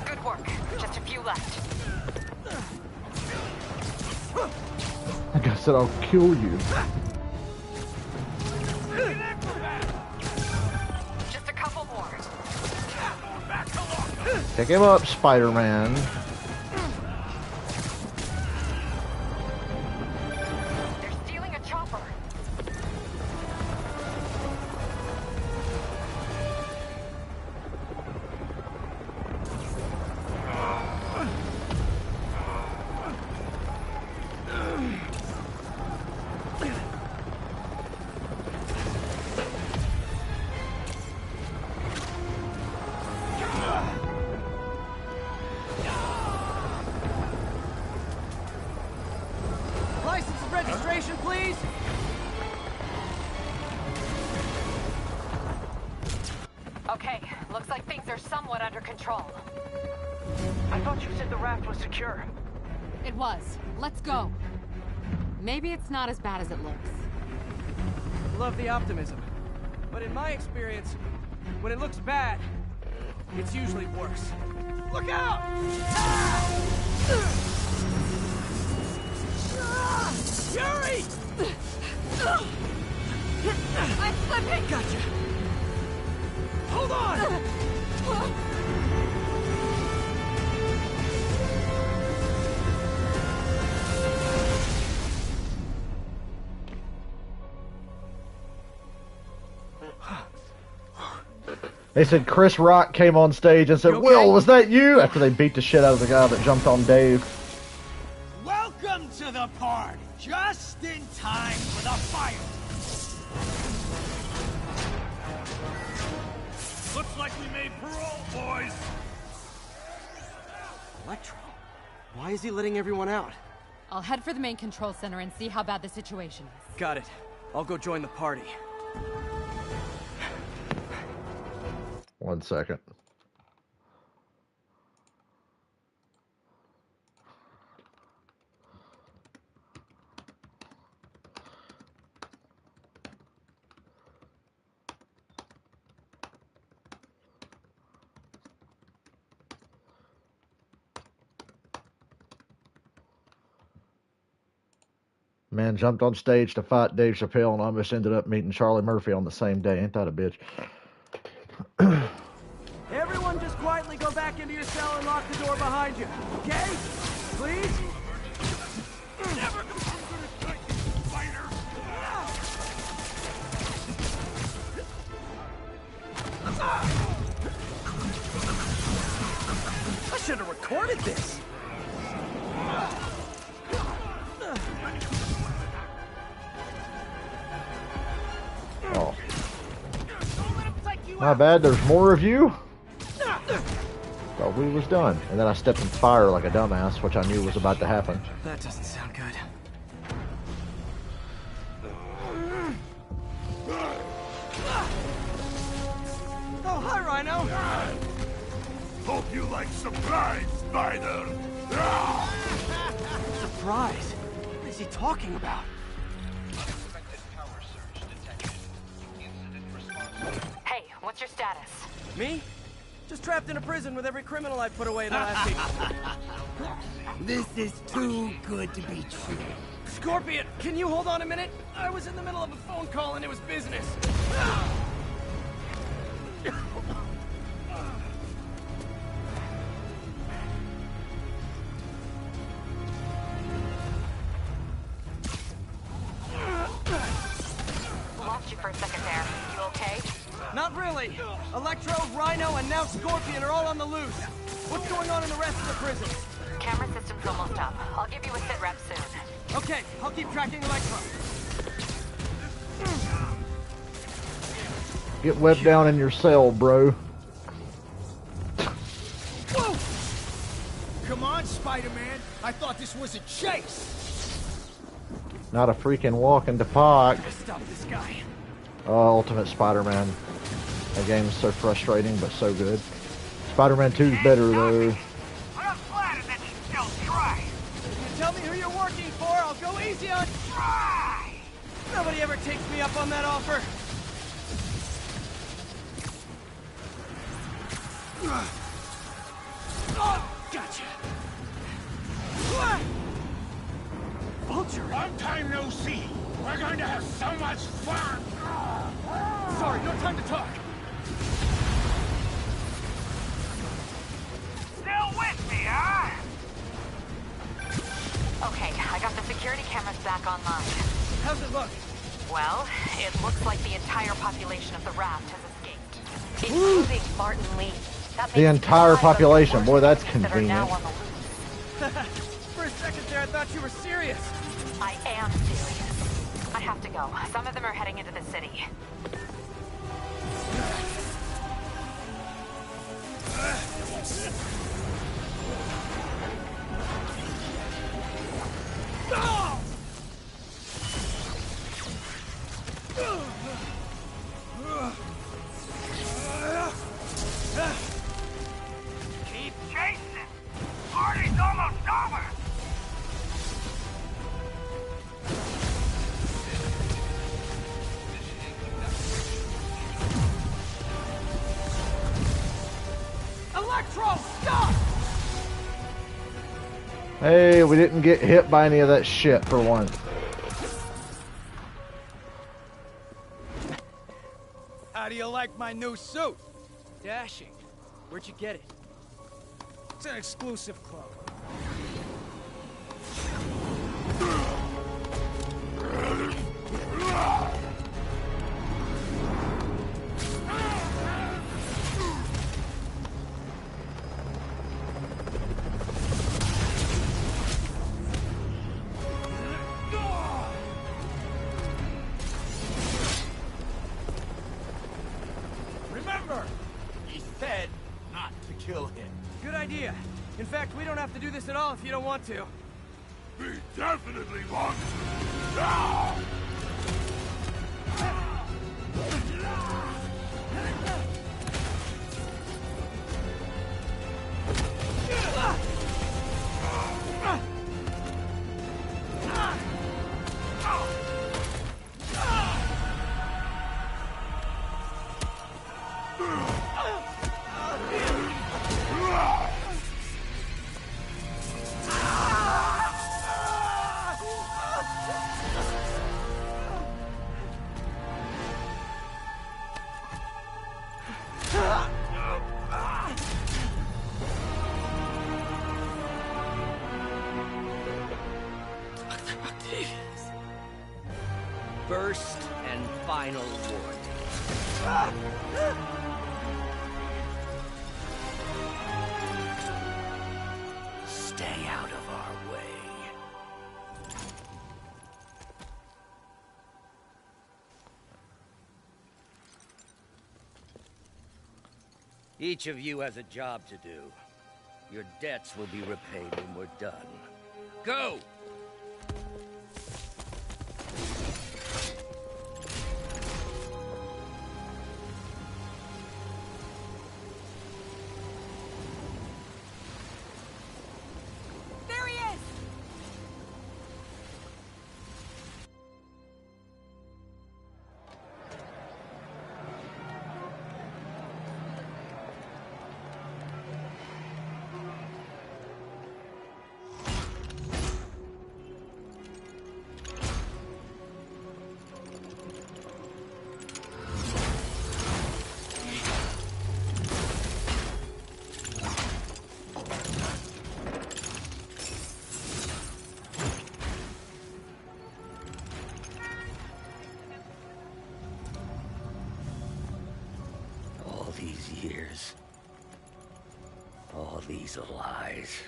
Good work. Just a few left. Like I said, I'll kill you. Just a couple more. Pick him up, Spider-Man. They're stealing a chopper. License and registration, please. Okay, looks like things are somewhat under control. I thought you said the raft was secure. It was. Let's go. Maybe it's not as bad as it looks. Love the optimism. But in my experience, when it looks bad, it's usually worse. Look out! Ah! Yuri! I'm slipping! Gotcha! Hold on! They said Chris Rock came on stage and said, okay? Will, was that you? After they beat the shit out of the guy that jumped on Dave. Welcome to the party. Just in time for the fire. Looks like we made parole, boys. Electro? Why is he letting everyone out? I'll head for the main control center and see how bad the situation is. Got it. I'll go join the party. 1 second. Man jumped on stage to fight Dave Chappelle and almost ended up meeting Charlie Murphy on the same day. Ain't that a bitch? Everyone just quietly go back into your cell and lock the door behind you, okay? Please? Never fighter. I should have recorded this. Oh. My bad, there's more of you? Thought we was done. And then I stepped in fire like a dumbass, which I knew was about to happen. That doesn't sound good. Oh, hi, Rhino! Hope you like surprise, Spider! Surprise? What is he talking about? Hey, what's your status? Me? Just trapped in a prison with every criminal I put away in the last week. This is too good to be true. Scorpion, can you hold on a minute? I was in the middle of a phone call and it was business. Lost you for a second there. You okay? Not really. Electro, Rhino, and now Scorpion are all on the loose. What's going on in the rest of the prison? Camera system's almost up. I'll give you a sit rep soon. Okay, I'll keep tracking Electro. Get webbed down in your cell, bro. Whoa! Come on, Spider-Man. I thought this was a chase. Not a freaking walk in the park. Stop this guy. Oh, Ultimate Spider-Man. That game is so frustrating, but so good. Spider-Man 2 is better, though. I'm flattered that you still try. You tell me who you're working for, I'll go easy on... Try! Nobody ever takes me up on that offer. Oh, gotcha. Vulture. Long time no see. We're going to have so much fun. Sorry, no time to talk. Still with me, huh? Okay, I got the security cameras back online. How's it look? Well, it looks like the entire population of the raft has escaped, including Martin Lee. That The makes entire 5 population. of the Boy, that's that are now convenient. on the loose. For a second there, I thought you were serious. I am serious. I have to go. Some of them are heading into the city. Keep chasing. Party's almost over. Electro, stop! Hey, we didn't get hit by any of that shit for once. How do you like my new suit? Dashing. Where'd you get it? It's an exclusive club. Remember, he said not to kill him. Good idea. In fact, we don't have to do this at all if you don't want to. We definitely want to. Now! First and final warning. Stay out of our way. Each of you has a job to do. Your debts will be repaid when we're done. Go! There he is! All these years. All these lies.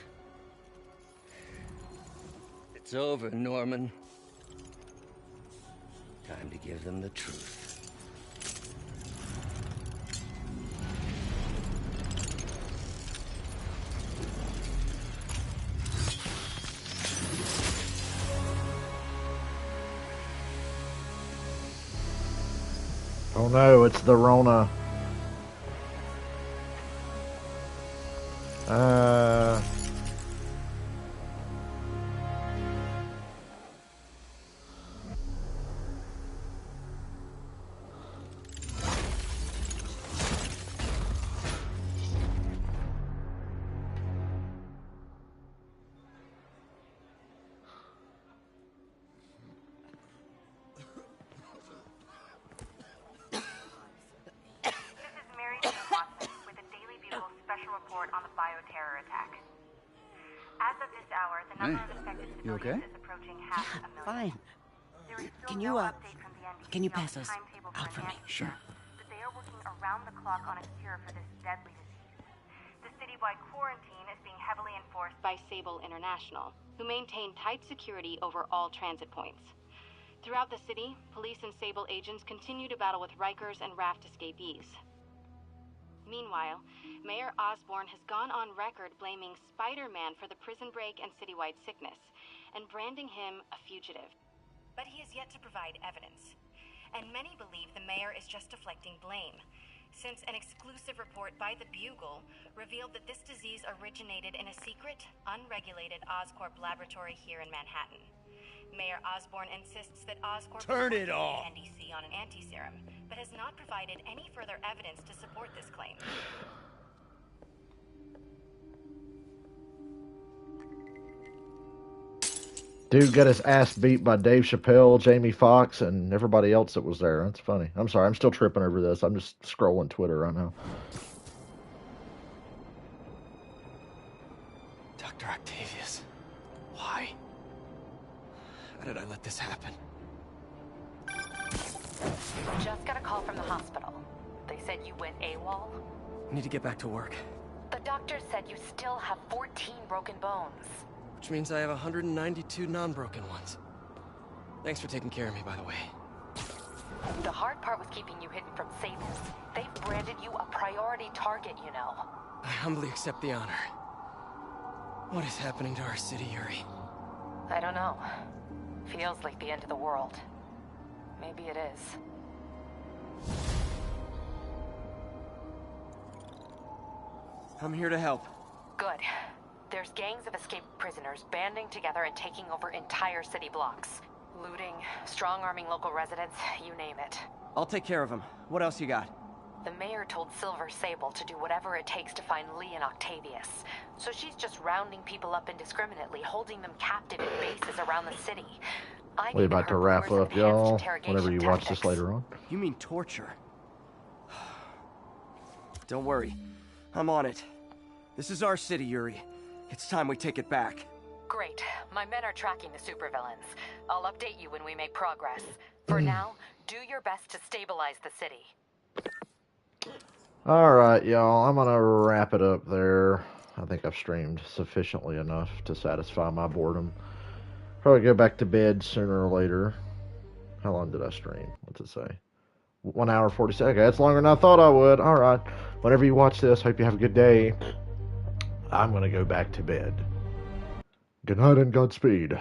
It's over, Norman. Time to give them the truth. Oh no, it's the Rona. On the bioterror attack. As of this hour, the number of infected civilians is approaching half a million. Fine. There is still Can no you, update from the NDC can you on pass the those timetable out for me? Nancy, Sure. but they are working around the clock on a cure for this deadly disease. The citywide quarantine is being heavily enforced by Sable International, who maintain tight security over all transit points. Throughout the city, police and Sable agents continue to battle with Rikers and Raft escapees. Meanwhile, Mayor Osborn has gone on record blaming Spider-Man for the prison break and citywide sickness, and branding him a fugitive. But he has yet to provide evidence. And many believe the mayor is just deflecting blame, since an exclusive report by the Bugle revealed that this disease originated in a secret, unregulated Oscorp laboratory here in Manhattan. Mayor Osborn insists that Oscorp Turn it off. NDC on an anti-serum, but has not provided any further evidence to support this claim. Dude got his ass beat by Dave Chappelle, Jamie Foxx, and everybody else that was there. That's funny. I'm sorry, I'm still tripping over this. I'm just scrolling Twitter right now. Dr. Octavius. Why? How did I let this happen? Just got a call from the hospital. They said you went AWOL. I need to get back to work. The doctor said you still have 14 broken bones. Which means I have 192 non-broken ones. Thanks for taking care of me, by the way. The hard part was keeping you hidden from Satan's. They've branded you a priority target, you know. I humbly accept the honor. What is happening to our city, Yuri? I don't know. Feels like the end of the world. Maybe it is. I'm here to help. Good. There's gangs of escaped prisoners banding together and taking over entire city blocks. Looting, strong-arming local residents, you name it. I'll take care of them. What else you got? The mayor told Silver Sable to do whatever it takes to find Lee and Octavius. So she's just rounding people up indiscriminately, holding them captive in bases around the city. We're about to wrap up, y'all, whenever you watch this later on. You mean torture? Don't worry. I'm on it. This is our city, Yuri. It's time we take it back. Great. My men are tracking the supervillains. I'll update you when we make progress. For now, do your best to stabilize the city. Alright, y'all. I'm gonna wrap it up there. I think I've streamed sufficiently enough to satisfy my boredom. Probably go back to bed sooner or later. How long did I stream? What's it say? 1 hour 40 seconds. Okay, that's longer than I thought I would. Alright. Whenever you watch this, hope you have a good day. I'm gonna go back to bed. Good night and Godspeed.